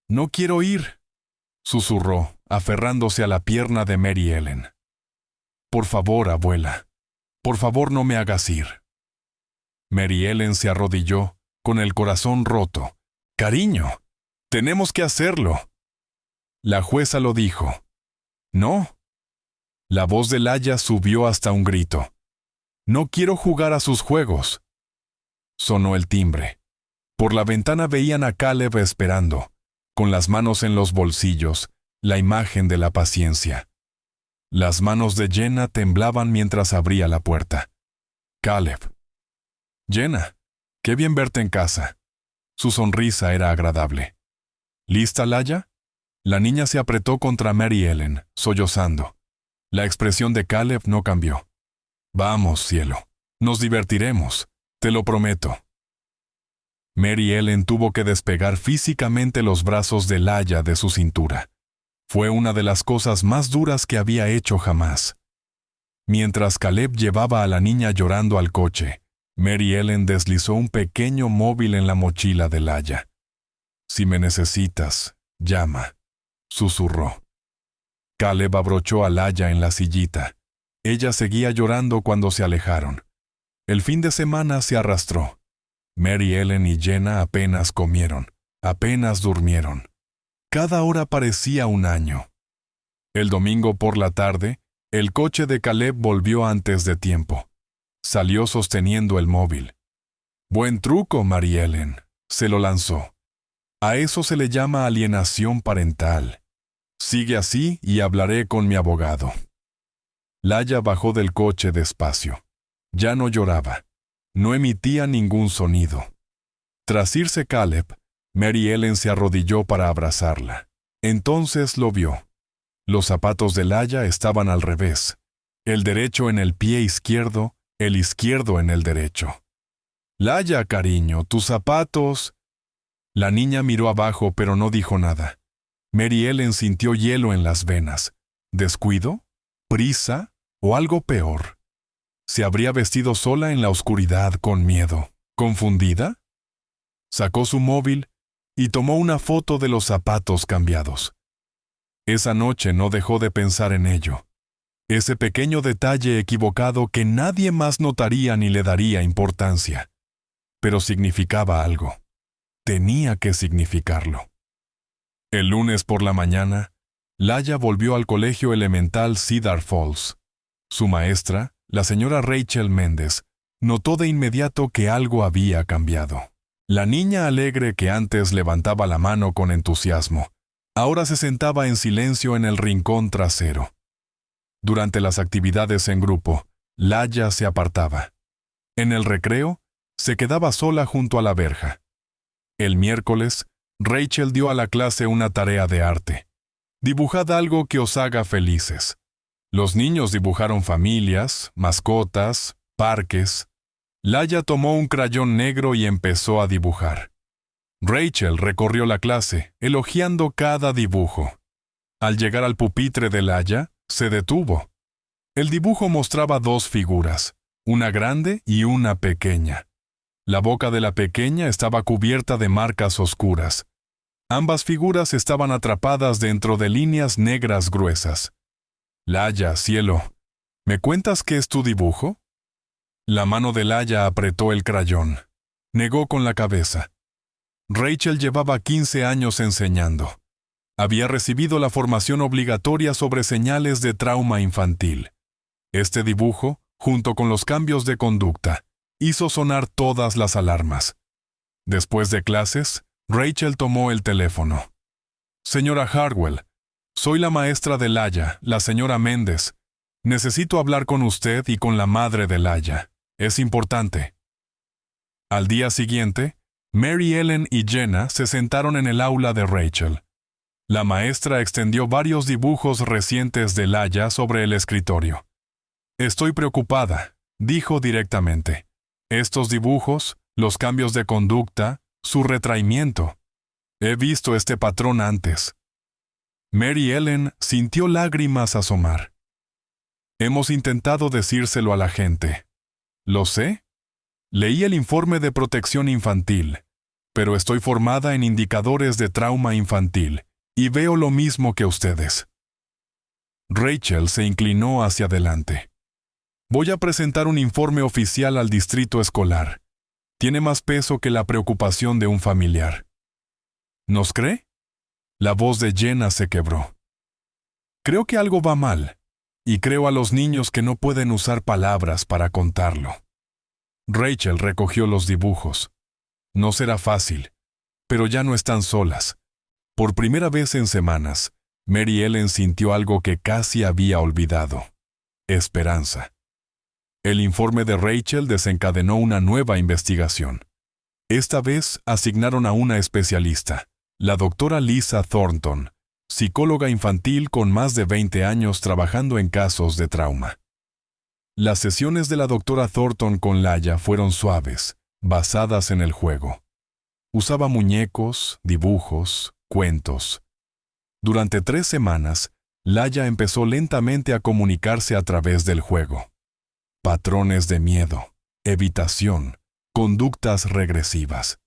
«No quiero ir», susurró, aferrándose a la pierna de Mary Ellen. «Por favor, abuela, por favor no me hagas ir». Mary Ellen se arrodilló, con el corazón roto. «Cariño, tenemos que hacerlo». La jueza lo dijo. «No». La voz de Laya subió hasta un grito. «No quiero jugar a sus juegos». Sonó el timbre. Por la ventana veían a Caleb esperando, con las manos en los bolsillos, la imagen de la paciencia. Las manos de Jenna temblaban mientras abría la puerta. «Caleb». «Jenna, qué bien verte en casa». Su sonrisa era agradable. «¿Lista, Laya?» La niña se apretó contra Mary Ellen, sollozando. La expresión de Caleb no cambió. Vamos, cielo. Nos divertiremos. Te lo prometo. Mary Ellen tuvo que despegar físicamente los brazos de Laia de su cintura. Fue una de las cosas más duras que había hecho jamás. Mientras Caleb llevaba a la niña llorando al coche, Mary Ellen deslizó un pequeño móvil en la mochila de Laia. «Si me necesitas, llama», susurró. Caleb abrochó a Laia en la sillita. Ella seguía llorando cuando se alejaron. El fin de semana se arrastró. Mary Ellen y Jenna apenas comieron, apenas durmieron. Cada hora parecía un año. El domingo por la tarde, el coche de Caleb volvió antes de tiempo. Salió sosteniendo el móvil. «Buen truco, Mary Ellen», se lo lanzó. «A eso se le llama alienación parental. Sigue así y hablaré con mi abogado». Laia bajó del coche despacio. Ya no lloraba. No emitía ningún sonido. Tras irse Caleb, Mary Ellen se arrodilló para abrazarla. Entonces lo vio. Los zapatos de Laia estaban al revés. El derecho en el pie izquierdo, el izquierdo en el derecho. «Laia, cariño, tus zapatos». La niña miró abajo pero no dijo nada. Mary Ellen sintió hielo en las venas. ¿Descuido? ¿Prisa? ¿O algo peor? ¿Se habría vestido sola en la oscuridad con miedo? ¿Confundida? Sacó su móvil y tomó una foto de los zapatos cambiados. Esa noche no dejó de pensar en ello. Ese pequeño detalle equivocado que nadie más notaría ni le daría importancia. Pero significaba algo. Tenía que significarlo. El lunes por la mañana, Laia volvió al colegio elemental Cedar Falls. Su maestra, la señora Rachel Méndez, notó de inmediato que algo había cambiado. La niña alegre que antes levantaba la mano con entusiasmo, ahora se sentaba en silencio en el rincón trasero. Durante las actividades en grupo, Laia se apartaba. En el recreo, se quedaba sola junto a la verja. El miércoles, Rachel dio a la clase una tarea de arte. Dibujad algo que os haga felices. Los niños dibujaron familias, mascotas, parques. Laia tomó un crayón negro y empezó a dibujar. Rachel recorrió la clase, elogiando cada dibujo. Al llegar al pupitre de Laia, se detuvo. El dibujo mostraba dos figuras, una grande y una pequeña. La boca de la pequeña estaba cubierta de marcas oscuras. Ambas figuras estaban atrapadas dentro de líneas negras gruesas. «Laia, cielo, ¿me cuentas qué es tu dibujo?» La mano de Laia apretó el crayón. Negó con la cabeza. Rachel llevaba 15 años enseñando. Había recibido la formación obligatoria sobre señales de trauma infantil. Este dibujo, junto con los cambios de conducta, hizo sonar todas las alarmas. Después de clases, Rachel tomó el teléfono. «Señora Harwell, soy la maestra de Laia, la señora Méndez. Necesito hablar con usted y con la madre de Laia. Es importante». Al día siguiente, Mary Ellen y Jenna se sentaron en el aula de Rachel. La maestra extendió varios dibujos recientes de Laia sobre el escritorio. «Estoy preocupada», dijo directamente. «Estos dibujos, los cambios de conducta, su retraimiento. He visto este patrón antes». Mary Ellen sintió lágrimas asomar. «Hemos intentado decírselo a la gente. Lo sé. Leí el informe de protección infantil, pero estoy formada en indicadores de trauma infantil y veo lo mismo que ustedes». Rachel se inclinó hacia adelante. «Voy a presentar un informe oficial al distrito escolar. Tiene más peso que la preocupación de un familiar». «¿Nos cree?» La voz de Jenna se quebró. «Creo que algo va mal, y creo a los niños que no pueden usar palabras para contarlo». Rachel recogió los dibujos. No será fácil, pero ya no están solas. Por primera vez en semanas, Mary Ellen sintió algo que casi había olvidado: esperanza. El informe de Rachel desencadenó una nueva investigación. Esta vez asignaron a una especialista, la doctora Lisa Thornton, psicóloga infantil con más de 20 años trabajando en casos de trauma. Las sesiones de la doctora Thornton con Laia fueron suaves, basadas en el juego. Usaba muñecos, dibujos, cuentos. Durante 3 semanas, Laia empezó lentamente a comunicarse a través del juego. Patrones de miedo, evitación, conductas regresivas.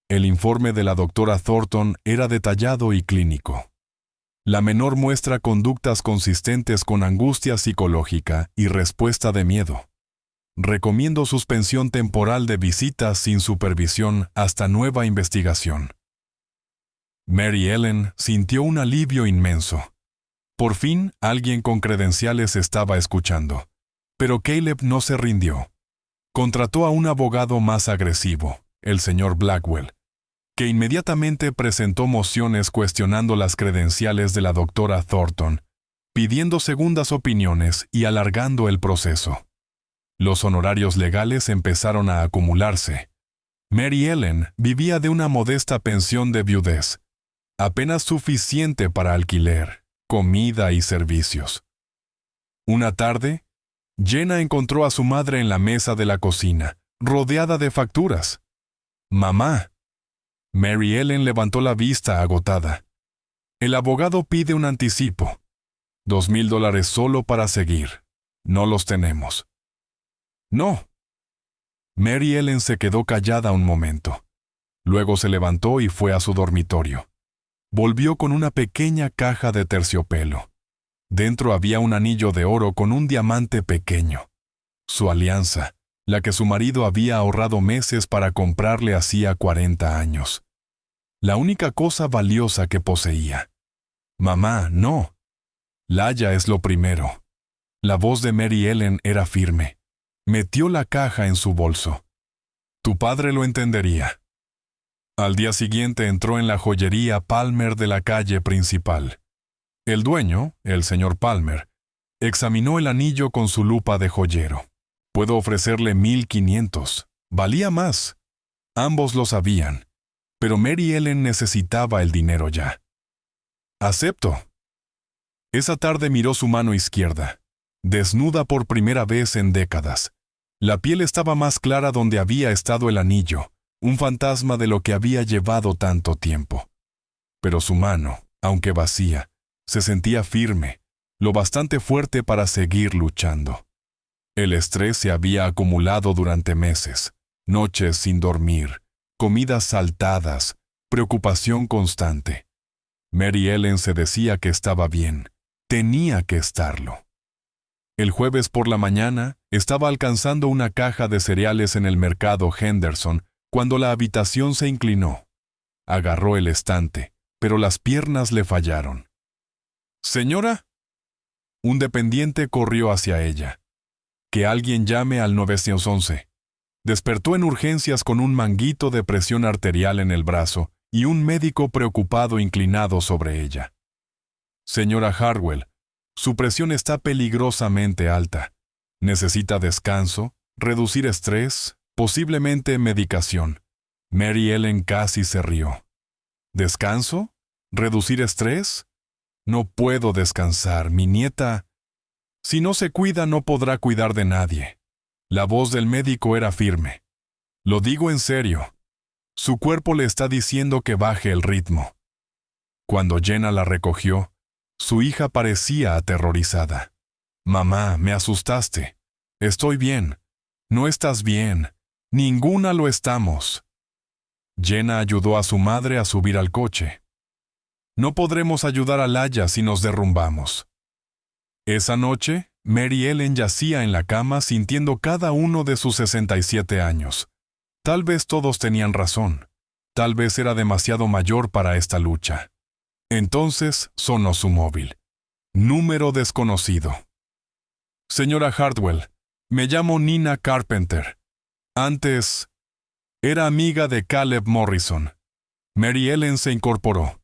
El informe de la doctora Thornton era detallado y clínico. La menor muestra conductas consistentes con angustia psicológica y respuesta de miedo. Recomiendo suspensión temporal de visitas sin supervisión hasta nueva investigación. Mary Ellen sintió un alivio inmenso. Por fin, alguien con credenciales estaba escuchando. Pero Caleb no se rindió. Contrató a un abogado más agresivo, el señor Blackwell, que inmediatamente presentó mociones cuestionando las credenciales de la doctora Thornton, pidiendo segundas opiniones y alargando el proceso. Los honorarios legales empezaron a acumularse. Mary Ellen vivía de una modesta pensión de viudez, apenas suficiente para alquiler, comida y servicios. Una tarde, Jenna encontró a su madre en la mesa de la cocina, rodeada de facturas. «Mamá». Mary Ellen levantó la vista agotada. «El abogado pide un anticipo. $2,000 solo para seguir. No los tenemos». «No». Mary Ellen se quedó callada un momento. Luego se levantó y fue a su dormitorio. Volvió con una pequeña caja de terciopelo. Dentro había un anillo de oro con un diamante pequeño. Su alianza, la que su marido había ahorrado meses para comprarle hacía 40 años. La única cosa valiosa que poseía. «Mamá, no. Laia es lo primero». La voz de Mary Ellen era firme. Metió la caja en su bolso. «Tu padre lo entendería». Al día siguiente entró en la joyería Palmer de la calle principal. El dueño, el señor Palmer, examinó el anillo con su lupa de joyero. «Puedo ofrecerle 1,500. Valía más». Ambos lo sabían, pero Mary Ellen necesitaba el dinero ya. «Acepto». Esa tarde miró su mano izquierda, desnuda por primera vez en décadas. La piel estaba más clara donde había estado el anillo, un fantasma de lo que había llevado tanto tiempo. Pero su mano, aunque vacía, se sentía firme, lo bastante fuerte para seguir luchando. El estrés se había acumulado durante meses, noches sin dormir, comidas saltadas, preocupación constante. Mary Ellen se decía que estaba bien, tenía que estarlo. El jueves por la mañana estaba alcanzando una caja de cereales en el mercado Henderson cuando la habitación se inclinó. Agarró el estante, pero las piernas le fallaron. «Señora». Un dependiente corrió hacia ella. «Que alguien llame al 911». Despertó en urgencias con un manguito de presión arterial en el brazo y un médico preocupado inclinado sobre ella. «Señora Harwell, su presión está peligrosamente alta. Necesita descanso, reducir estrés, posiblemente medicación». Mary Ellen casi se rió. «¿Descanso? ¿Reducir estrés? No puedo descansar, mi nieta. Si no se cuida, no podrá cuidar de nadie». La voz del médico era firme. «Lo digo en serio. Su cuerpo le está diciendo que baje el ritmo». Cuando Jenna la recogió, su hija parecía aterrorizada. «Mamá, me asustaste. Estoy bien. No estás bien. Ninguna lo estamos». Jenna ayudó a su madre a subir al coche. «No podremos ayudar a Laia si nos derrumbamos». Esa noche, Mary Ellen yacía en la cama sintiendo cada uno de sus 67 años. Tal vez todos tenían razón. Tal vez era demasiado mayor para esta lucha. Entonces sonó su móvil. Número desconocido. «Señora Hartwell, me llamo Nina Carpenter. Antes era amiga de Caleb Morrison». Mary Ellen se incorporó.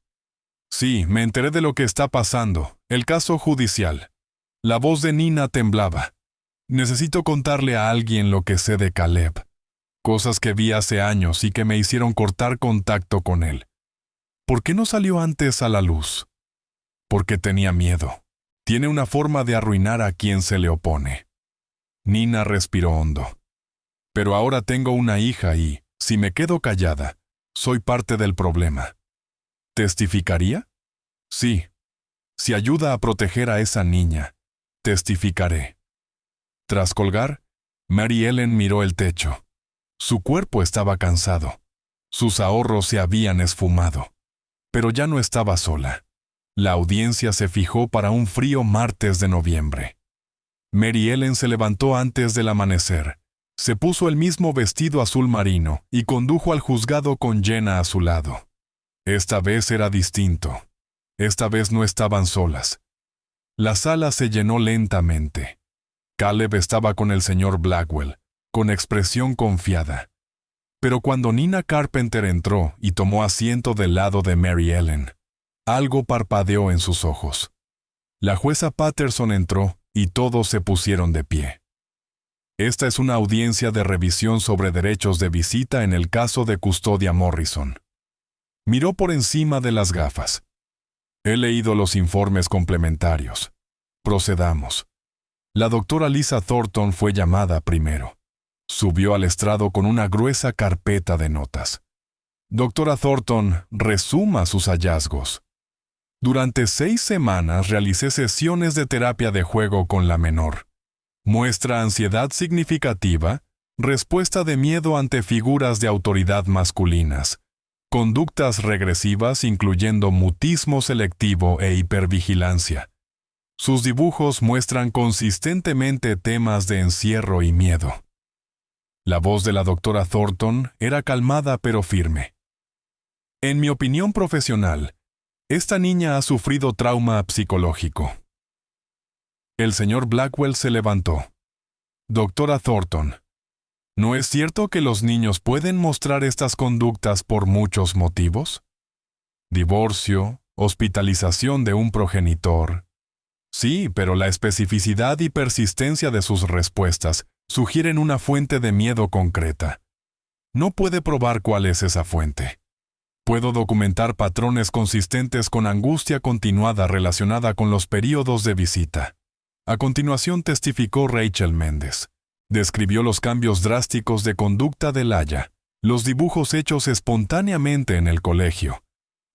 «Sí, me enteré de lo que está pasando, el caso judicial». La voz de Nina temblaba. «Necesito contarle a alguien lo que sé de Caleb. Cosas que vi hace años y que me hicieron cortar contacto con él. ¿Por qué no salió antes a la luz?» Porque tenía miedo. Tiene una forma de arruinar a quien se le opone. Nina respiró hondo. Pero ahora tengo una hija y, si me quedo callada, soy parte del problema. ¿Testificaría? Sí. Si ayuda a proteger a esa niña, testificaré. Tras colgar, Mary Ellen miró el techo. Su cuerpo estaba cansado. Sus ahorros se habían esfumado. Pero ya no estaba sola. La audiencia se fijó para un frío martes de noviembre. Mary Ellen se levantó antes del amanecer. Se puso el mismo vestido azul marino y condujo al juzgado con Jenna a su lado. Esta vez era distinto. Esta vez no estaban solas. La sala se llenó lentamente. Caleb estaba con el señor Blackwell, con expresión confiada. Pero cuando Nina Carpenter entró y tomó asiento del lado de Mary Ellen, algo parpadeó en sus ojos. La jueza Patterson entró y todos se pusieron de pie. Esta es una audiencia de revisión sobre derechos de visita en el caso de Custodia Morrison. Miró por encima de las gafas. He leído los informes complementarios. Procedamos. La doctora Lisa Thornton fue llamada primero. Subió al estrado con una gruesa carpeta de notas. Doctora Thornton, resuma sus hallazgos. Durante 6 semanas realicé sesiones de terapia de juego con la menor. Muestra ansiedad significativa, respuesta de miedo ante figuras de autoridad masculinas, conductas regresivas incluyendo mutismo selectivo e hipervigilancia. Sus dibujos muestran consistentemente temas de encierro y miedo. La voz de la doctora Thornton era calmada pero firme. En mi opinión profesional, esta niña ha sufrido trauma psicológico. El señor Blackwell se levantó. Doctora Thornton, ¿no es cierto que los niños pueden mostrar estas conductas por muchos motivos? Divorcio, hospitalización de un progenitor. Sí, pero la especificidad y persistencia de sus respuestas sugieren una fuente de miedo concreta. No puede probar cuál es esa fuente. Puedo documentar patrones consistentes con angustia continuada relacionada con los períodos de visita. A continuación testificó Rachel Méndez. Describió los cambios drásticos de conducta de Laya, los dibujos hechos espontáneamente en el colegio,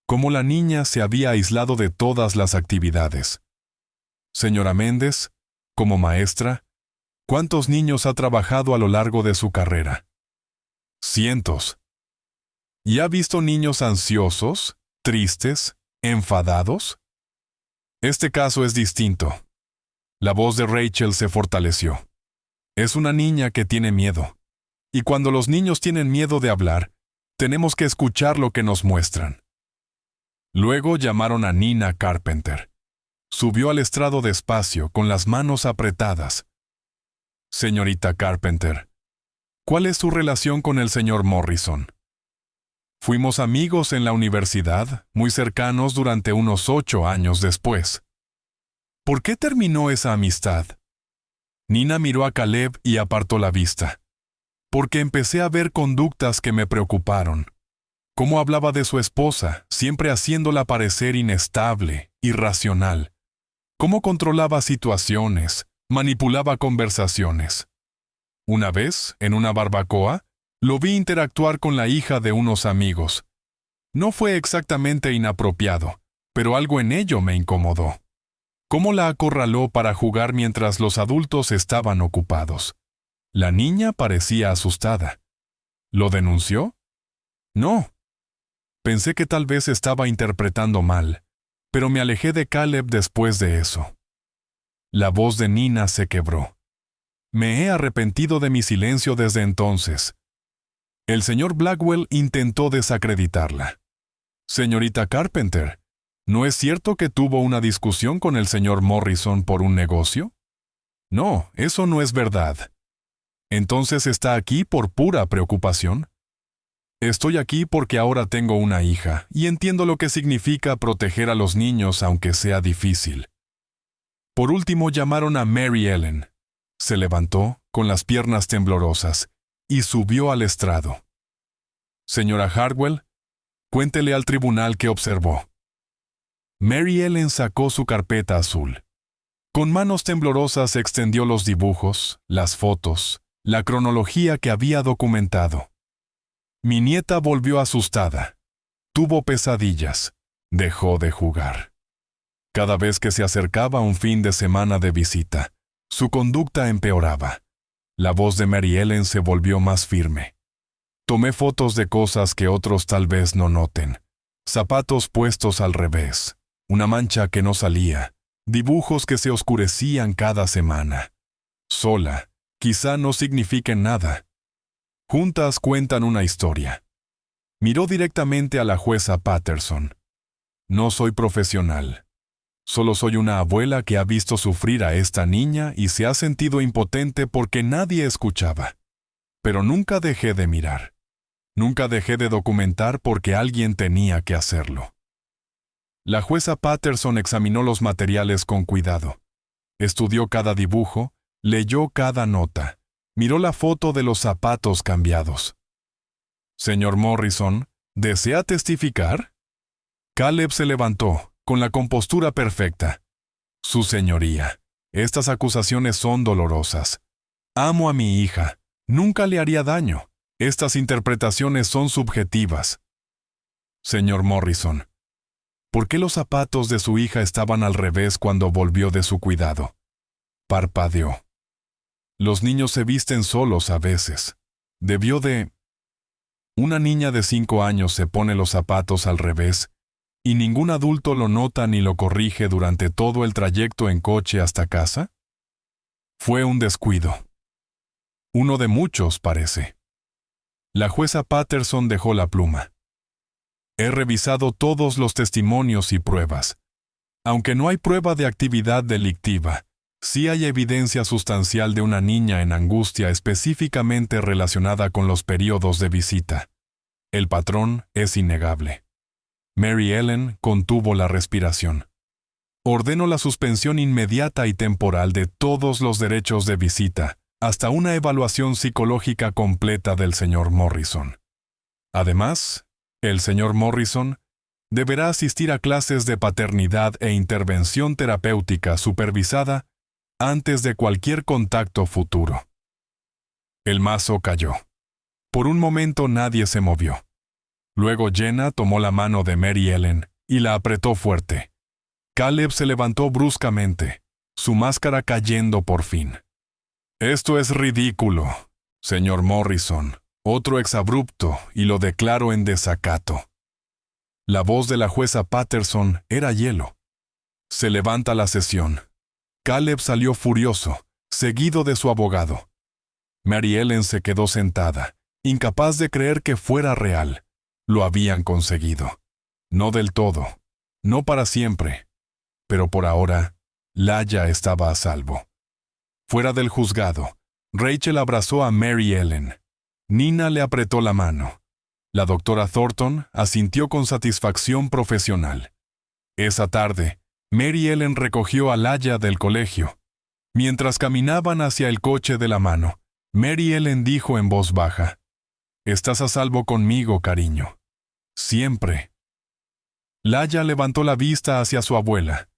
cómo la niña se había aislado de todas las actividades. Señora Méndez, como maestra, ¿cuántos niños ha trabajado a lo largo de su carrera? Cientos. ¿Y ha visto niños ansiosos, tristes, enfadados? Este caso es distinto. La voz de Rachel se fortaleció. Es una niña que tiene miedo. Y cuando los niños tienen miedo de hablar, tenemos que escuchar lo que nos muestran. Luego llamaron a Nina Carpenter. Subió al estrado despacio, con las manos apretadas. Señorita Carpenter, ¿cuál es su relación con el señor Morrison? Fuimos amigos en la universidad, muy cercanos durante unos 8 años después. ¿Por qué terminó esa amistad? Nina miró a Caleb y apartó la vista. Porque empecé a ver conductas que me preocuparon. Cómo hablaba de su esposa, siempre haciéndola parecer inestable, irracional. Cómo controlaba situaciones, manipulaba conversaciones. Una vez, en una barbacoa, lo vi interactuar con la hija de unos amigos. No fue exactamente inapropiado, pero algo en ello me incomodó. Cómo la acorraló para jugar mientras los adultos estaban ocupados. La niña parecía asustada. ¿Lo denunció? No. Pensé que tal vez estaba interpretando mal, pero me alejé de Caleb después de eso. La voz de Nina se quebró. Me he arrepentido de mi silencio desde entonces. El señor Blackwell intentó desacreditarla. Señorita Carpenter, ¿no es cierto que tuvo una discusión con el señor Morrison por un negocio? No, eso no es verdad. ¿Entonces está aquí por pura preocupación? Estoy aquí porque ahora tengo una hija y entiendo lo que significa proteger a los niños aunque sea difícil. Por último llamaron a Mary Ellen. Se levantó, con las piernas temblorosas, y subió al estrado. Señora Hartwell, cuéntele al tribunal qué observó. Mary Ellen sacó su carpeta azul. Con manos temblorosas extendió los dibujos, las fotos, la cronología que había documentado. Mi nieta volvió asustada. Tuvo pesadillas. Dejó de jugar. Cada vez que se acercaba un fin de semana de visita, su conducta empeoraba. La voz de Mary Ellen se volvió más firme. Tomé fotos de cosas que otros tal vez no noten. Zapatos puestos al revés, una mancha que no salía, dibujos que se oscurecían cada semana. Sola, quizá no signifiquen nada. Juntas cuentan una historia. Miró directamente a la jueza Patterson. No soy profesional. Solo soy una abuela que ha visto sufrir a esta niña y se ha sentido impotente porque nadie escuchaba. Pero nunca dejé de mirar. Nunca dejé de documentar porque alguien tenía que hacerlo. La jueza Patterson examinó los materiales con cuidado. Estudió cada dibujo, leyó cada nota, miró la foto de los zapatos cambiados. Señor Morrison, ¿desea testificar? Caleb se levantó, con la compostura perfecta. Su señoría, estas acusaciones son dolorosas. Amo a mi hija. Nunca le haría daño. Estas interpretaciones son subjetivas. Señor Morrison, ¿por qué los zapatos de su hija estaban al revés cuando volvió de su cuidado? Parpadeó. Los niños se visten solos a veces. Debió de... Una niña de 5 años se pone los zapatos al revés y ningún adulto lo nota ni lo corrige durante todo el trayecto en coche hasta casa. Fue un descuido. Uno de muchos, parece. La jueza Patterson dejó la pluma. He revisado todos los testimonios y pruebas. Aunque no hay prueba de actividad delictiva, sí hay evidencia sustancial de una niña en angustia específicamente relacionada con los periodos de visita. El patrón es innegable. Mary Ellen contuvo la respiración. Ordeno la suspensión inmediata y temporal de todos los derechos de visita, hasta una evaluación psicológica completa del señor Morrison. Además, el señor Morrison deberá asistir a clases de paternidad e intervención terapéutica supervisada antes de cualquier contacto futuro. El mazo cayó. Por un momento nadie se movió. Luego Jenna tomó la mano de Mary Ellen y la apretó fuerte. Caleb se levantó bruscamente, su máscara cayendo por fin. Esto es ridículo, señor Morrison. Otro exabrupto y lo declaro en desacato. La voz de la jueza Patterson era hielo. Se levanta la sesión. Caleb salió furioso, seguido de su abogado. Mary Ellen se quedó sentada, incapaz de creer que fuera real. Lo habían conseguido. No del todo, no para siempre. Pero por ahora, Laya estaba a salvo. Fuera del juzgado, Rachel abrazó a Mary Ellen. Nina le apretó la mano. La doctora Thornton asintió con satisfacción profesional. Esa tarde, Mary Ellen recogió a Laya del colegio. Mientras caminaban hacia el coche de la mano, Mary Ellen dijo en voz baja: «Estás a salvo conmigo, cariño. Siempre». Laya levantó la vista hacia su abuela.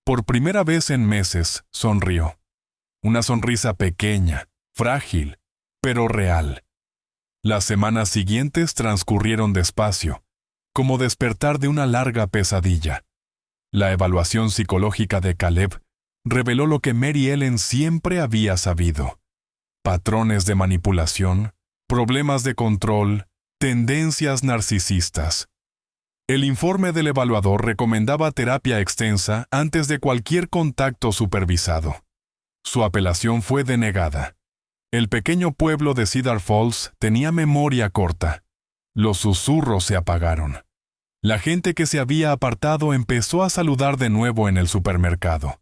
Por primera vez en meses, sonrió. Una sonrisa pequeña, frágil, pero real. Las semanas siguientes transcurrieron despacio, como despertar de una larga pesadilla. La evaluación psicológica de Caleb reveló lo que Mary Ellen siempre había sabido: patrones de manipulación, problemas de control, tendencias narcisistas. El informe del evaluador recomendaba terapia extensa antes de cualquier contacto supervisado. Su apelación fue denegada. El pequeño pueblo de Cedar Falls tenía memoria corta. Los susurros se apagaron. La gente que se había apartado empezó a saludar de nuevo en el supermercado.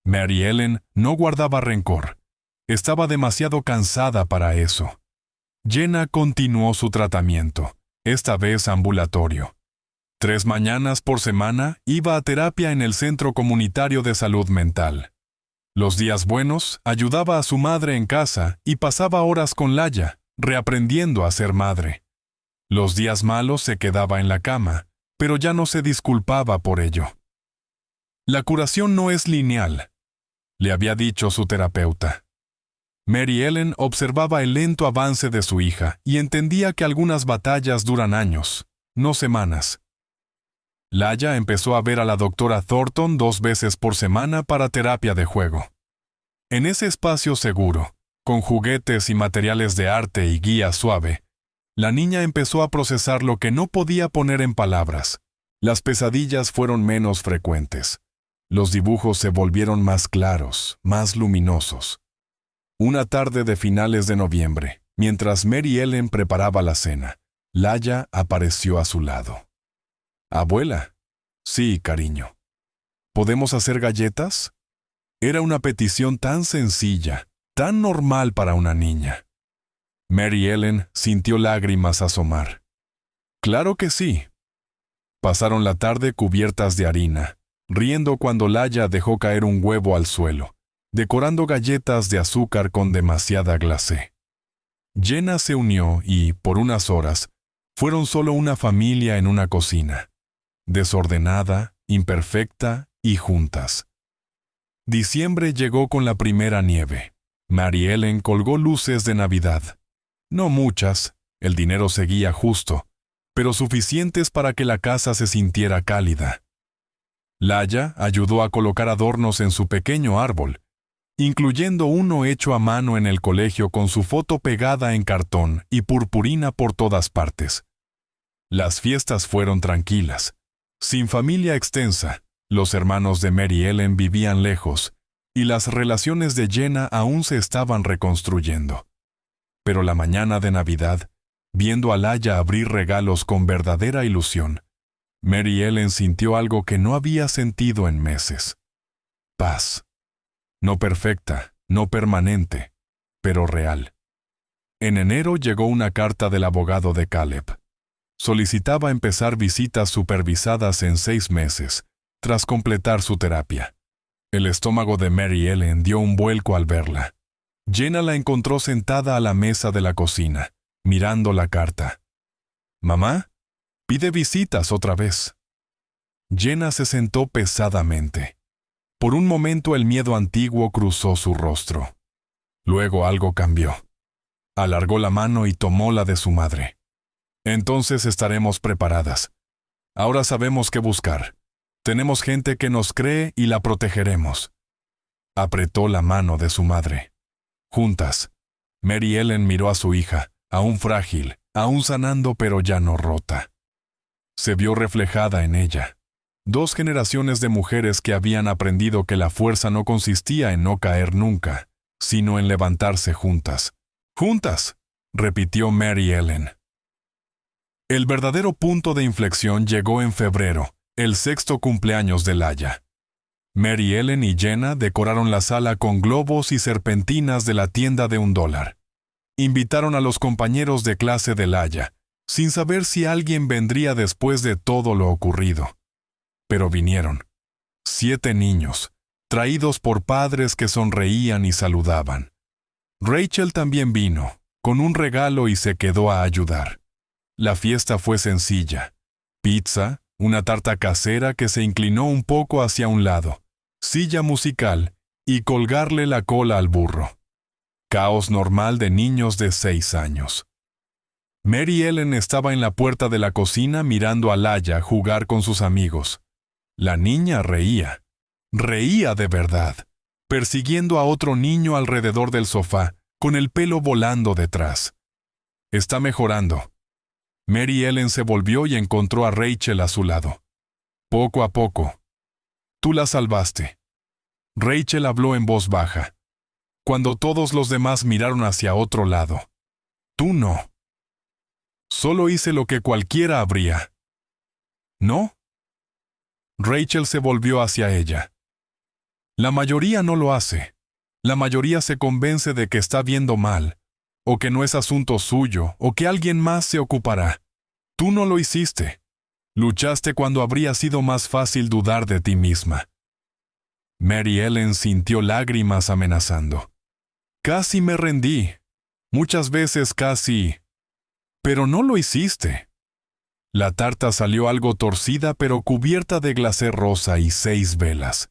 Mary Ellen no guardaba rencor. Estaba demasiado cansada para eso. Jenna continuó su tratamiento, esta vez ambulatorio. 3 mañanas por semana iba a terapia en el Centro Comunitario de Salud Mental. Los días buenos ayudaba a su madre en casa y pasaba horas con Laya, reaprendiendo a ser madre. Los días malos se quedaba en la cama, pero ya no se disculpaba por ello. La curación no es lineal, le había dicho su terapeuta. Mary Ellen observaba el lento avance de su hija y entendía que algunas batallas duran años, no semanas. Laya empezó a ver a la doctora Thornton 2 veces por semana para terapia de juego. En ese espacio seguro, con juguetes y materiales de arte y guía suave, la niña empezó a procesar lo que no podía poner en palabras. Las pesadillas fueron menos frecuentes. Los dibujos se volvieron más claros, más luminosos. Una tarde de finales de noviembre, mientras Mary Ellen preparaba la cena, Laya apareció a su lado. «Abuela». «Sí, cariño». «¿Podemos hacer galletas?» Era una petición tan sencilla, tan normal para una niña. Mary Ellen sintió lágrimas asomar. «Claro que sí». Pasaron la tarde cubiertas de harina, riendo cuando Laya dejó caer un huevo al suelo, decorando galletas de azúcar con demasiada glacé. Jenna se unió y, por unas horas, fueron solo una familia en una cocina, desordenada, imperfecta y juntas. Diciembre llegó con la primera nieve. Mary Ellen colgó luces de Navidad. No muchas, el dinero seguía justo, pero suficientes para que la casa se sintiera cálida. Laya ayudó a colocar adornos en su pequeño árbol, incluyendo uno hecho a mano en el colegio con su foto pegada en cartón y purpurina por todas partes. Las fiestas fueron tranquilas. Sin familia extensa, los hermanos de Mary Ellen vivían lejos, y las relaciones de Jenna aún se estaban reconstruyendo. Pero la mañana de Navidad, viendo a Laya abrir regalos con verdadera ilusión, Mary Ellen sintió algo que no había sentido en meses. Paz. No perfecta, no permanente, pero real. En enero llegó una carta del abogado de Caleb. Solicitaba empezar visitas supervisadas en 6 meses, tras completar su terapia. El estómago de Mary Ellen dio un vuelco al verla. Jenna la encontró sentada a la mesa de la cocina, mirando la carta. «Mamá, pide visitas otra vez». Jenna se sentó pesadamente. Por un momento el miedo antiguo cruzó su rostro. Luego algo cambió. Alargó la mano y tomó la de su madre. «Entonces estaremos preparadas. Ahora sabemos qué buscar. Tenemos gente que nos cree y la protegeremos». Apretó la mano de su madre. Juntas, Mary Ellen miró a su hija, aún frágil, aún sanando pero ya no rota. Se vio reflejada en ella. 2 generaciones de mujeres que habían aprendido que la fuerza no consistía en no caer nunca, sino en levantarse juntas. «¡Juntas!», repitió Mary Ellen. El verdadero punto de inflexión llegó en febrero, el 6º cumpleaños de Laya. Mary Ellen y Jenna decoraron la sala con globos y serpentinas de la tienda de $1. Invitaron a los compañeros de clase de Laya, sin saber si alguien vendría después de todo lo ocurrido. Pero vinieron. 7 niños, traídos por padres que sonreían y saludaban. Rachel también vino, con un regalo y se quedó a ayudar. La fiesta fue sencilla. Pizza, una tarta casera que se inclinó un poco hacia un lado, silla musical y colgarle la cola al burro. Caos normal de niños de 6 años. Mary Ellen estaba en la puerta de la cocina mirando a Laya jugar con sus amigos. La niña reía. Reía de verdad, persiguiendo a otro niño alrededor del sofá, con el pelo volando detrás. «Está mejorando». Mary Ellen se volvió y encontró a Rachel a su lado. «Poco a poco. Tú la salvaste». Rachel habló en voz baja, cuando todos los demás miraron hacia otro lado. «Tú no». «Solo hice lo que cualquiera habría». «¿No?» Rachel se volvió hacia ella. «La mayoría no lo hace. La mayoría se convence de que está viendo mal, o que no es asunto suyo, o que alguien más se ocupará. Tú no lo hiciste. Luchaste cuando habría sido más fácil dudar de ti misma». Mary Ellen sintió lágrimas amenazando. «Casi me rendí. Muchas veces casi. Pero no lo hiciste». La tarta salió algo torcida pero cubierta de glacé rosa y 6 velas.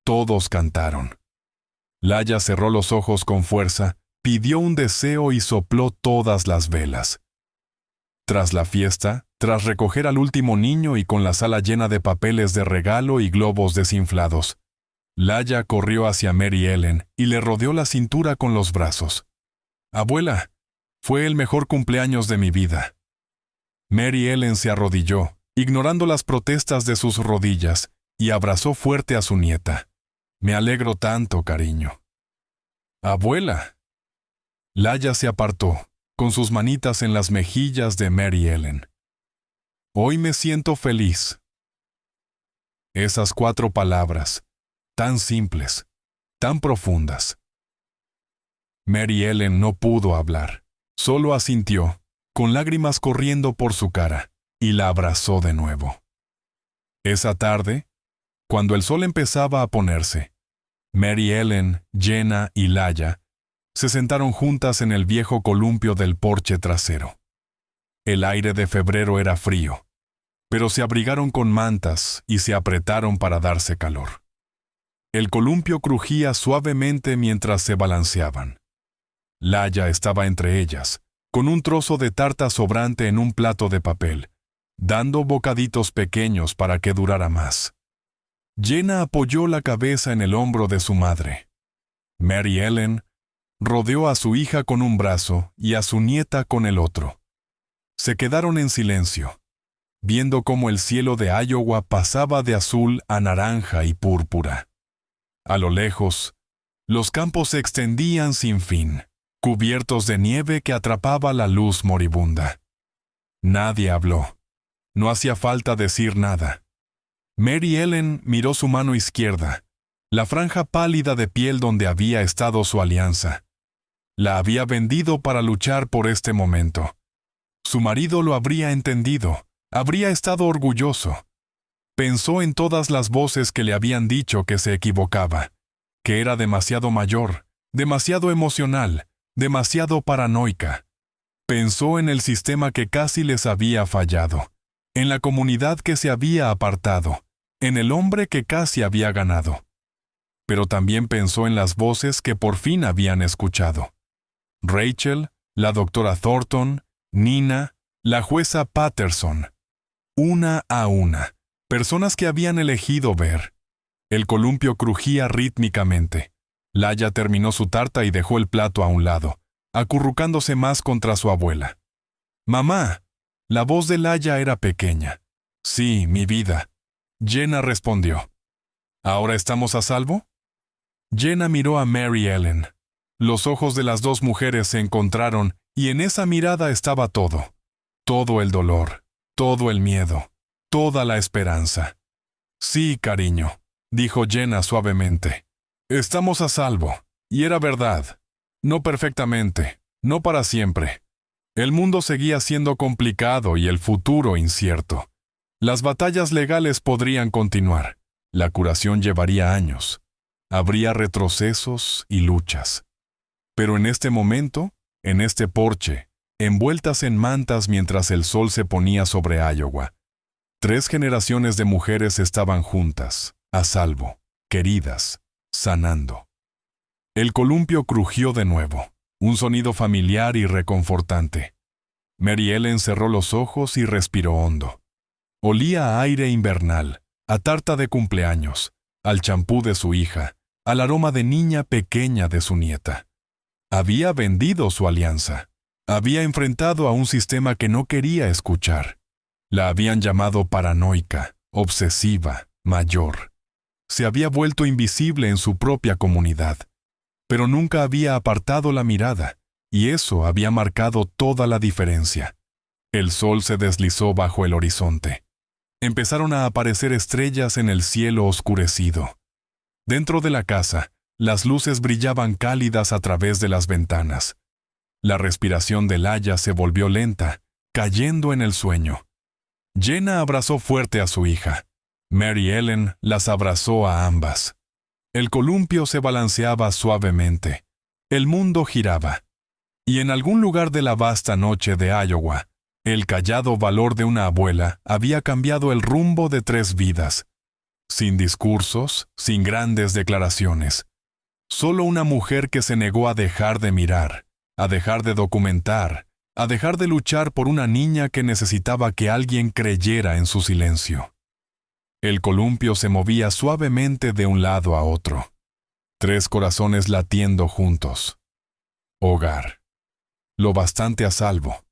Todos cantaron. Laya cerró los ojos con fuerza, pidió un deseo y sopló todas las velas. Tras la fiesta, tras recoger al último niño y con la sala llena de papeles de regalo y globos desinflados, Laya corrió hacia Mary Ellen y le rodeó la cintura con los brazos. «Abuela, fue el mejor cumpleaños de mi vida». Mary Ellen se arrodilló, ignorando las protestas de sus rodillas, y abrazó fuerte a su nieta. «Me alegro tanto, cariño». «Abuela». Laya se apartó, con sus manitas en las mejillas de Mary Ellen. «Hoy me siento feliz». Esas 4 palabras, tan simples, tan profundas. Mary Ellen no pudo hablar, solo asintió, con lágrimas corriendo por su cara, y la abrazó de nuevo. Esa tarde, cuando el sol empezaba a ponerse, Mary Ellen, Jenna y Laya se sentaron juntas en el viejo columpio del porche trasero. El aire de febrero era frío, pero se abrigaron con mantas y se apretaron para darse calor. El columpio crujía suavemente mientras se balanceaban. Laya estaba entre ellas, con un trozo de tarta sobrante en un plato de papel, dando bocaditos pequeños para que durara más. Jenna apoyó la cabeza en el hombro de su madre. Mary Ellen rodeó a su hija con un brazo y a su nieta con el otro. Se quedaron en silencio, viendo cómo el cielo de Iowa pasaba de azul a naranja y púrpura. A lo lejos, los campos se extendían sin fin, cubiertos de nieve que atrapaba la luz moribunda. Nadie habló. No hacía falta decir nada. Mary Ellen miró su mano izquierda, la franja pálida de piel donde había estado su alianza. La había vendido para luchar por este momento. Su marido lo habría entendido, habría estado orgulloso. Pensó en todas las voces que le habían dicho que se equivocaba, que era demasiado mayor, demasiado emocional, demasiado paranoica. Pensó en el sistema que casi les había fallado, en la comunidad que se había apartado, en el hombre que casi había ganado. Pero también pensó en las voces que por fin habían escuchado. Rachel, la doctora Thornton, Nina, la jueza Patterson. Una a una, personas que habían elegido ver. El columpio crujía rítmicamente. Laya terminó su tarta y dejó el plato a un lado, acurrucándose más contra su abuela. «Mamá». La voz de Laya era pequeña. «Sí, mi vida». Jenna respondió. «¿Ahora estamos a salvo?» Jenna miró a Mary Ellen. Los ojos de las 2 mujeres se encontraron y en esa mirada estaba todo. Todo el dolor, todo el miedo, toda la esperanza. «Sí, cariño», dijo Jenna suavemente. «Estamos a salvo». Y era verdad. No perfectamente, no para siempre. El mundo seguía siendo complicado y el futuro incierto. Las batallas legales podrían continuar. La curación llevaría años. Habría retrocesos y luchas. Pero en este momento, en este porche, envueltas en mantas mientras el sol se ponía sobre Iowa, 3 generaciones de mujeres estaban juntas, a salvo, queridas, sanando. El columpio crujió de nuevo, un sonido familiar y reconfortante. Mary Ellen cerró los ojos y respiró hondo. Olía a aire invernal, a tarta de cumpleaños, al champú de su hija, al aroma de niña pequeña de su nieta. Había vendido su alianza. Había enfrentado a un sistema que no quería escuchar. La habían llamado paranoica, obsesiva, mayor. Se había vuelto invisible en su propia comunidad. Pero nunca había apartado la mirada, y eso había marcado toda la diferencia. El sol se deslizó bajo el horizonte. Empezaron a aparecer estrellas en el cielo oscurecido. Dentro de la casa, las luces brillaban cálidas a través de las ventanas. La respiración de Laya se volvió lenta, cayendo en el sueño. Jenna abrazó fuerte a su hija. Mary Ellen las abrazó a ambas. El columpio se balanceaba suavemente. El mundo giraba. Y en algún lugar de la vasta noche de Iowa, El callado valor de una abuela había cambiado el rumbo de 3 vidas. Sin discursos, sin grandes declaraciones. Solo una mujer que se negó a dejar de mirar, a dejar de documentar, a dejar de luchar por una niña que necesitaba que alguien creyera en su silencio. El columpio se movía suavemente de un lado a otro. 3 corazones latiendo juntos. Hogar. Lo bastante a salvo.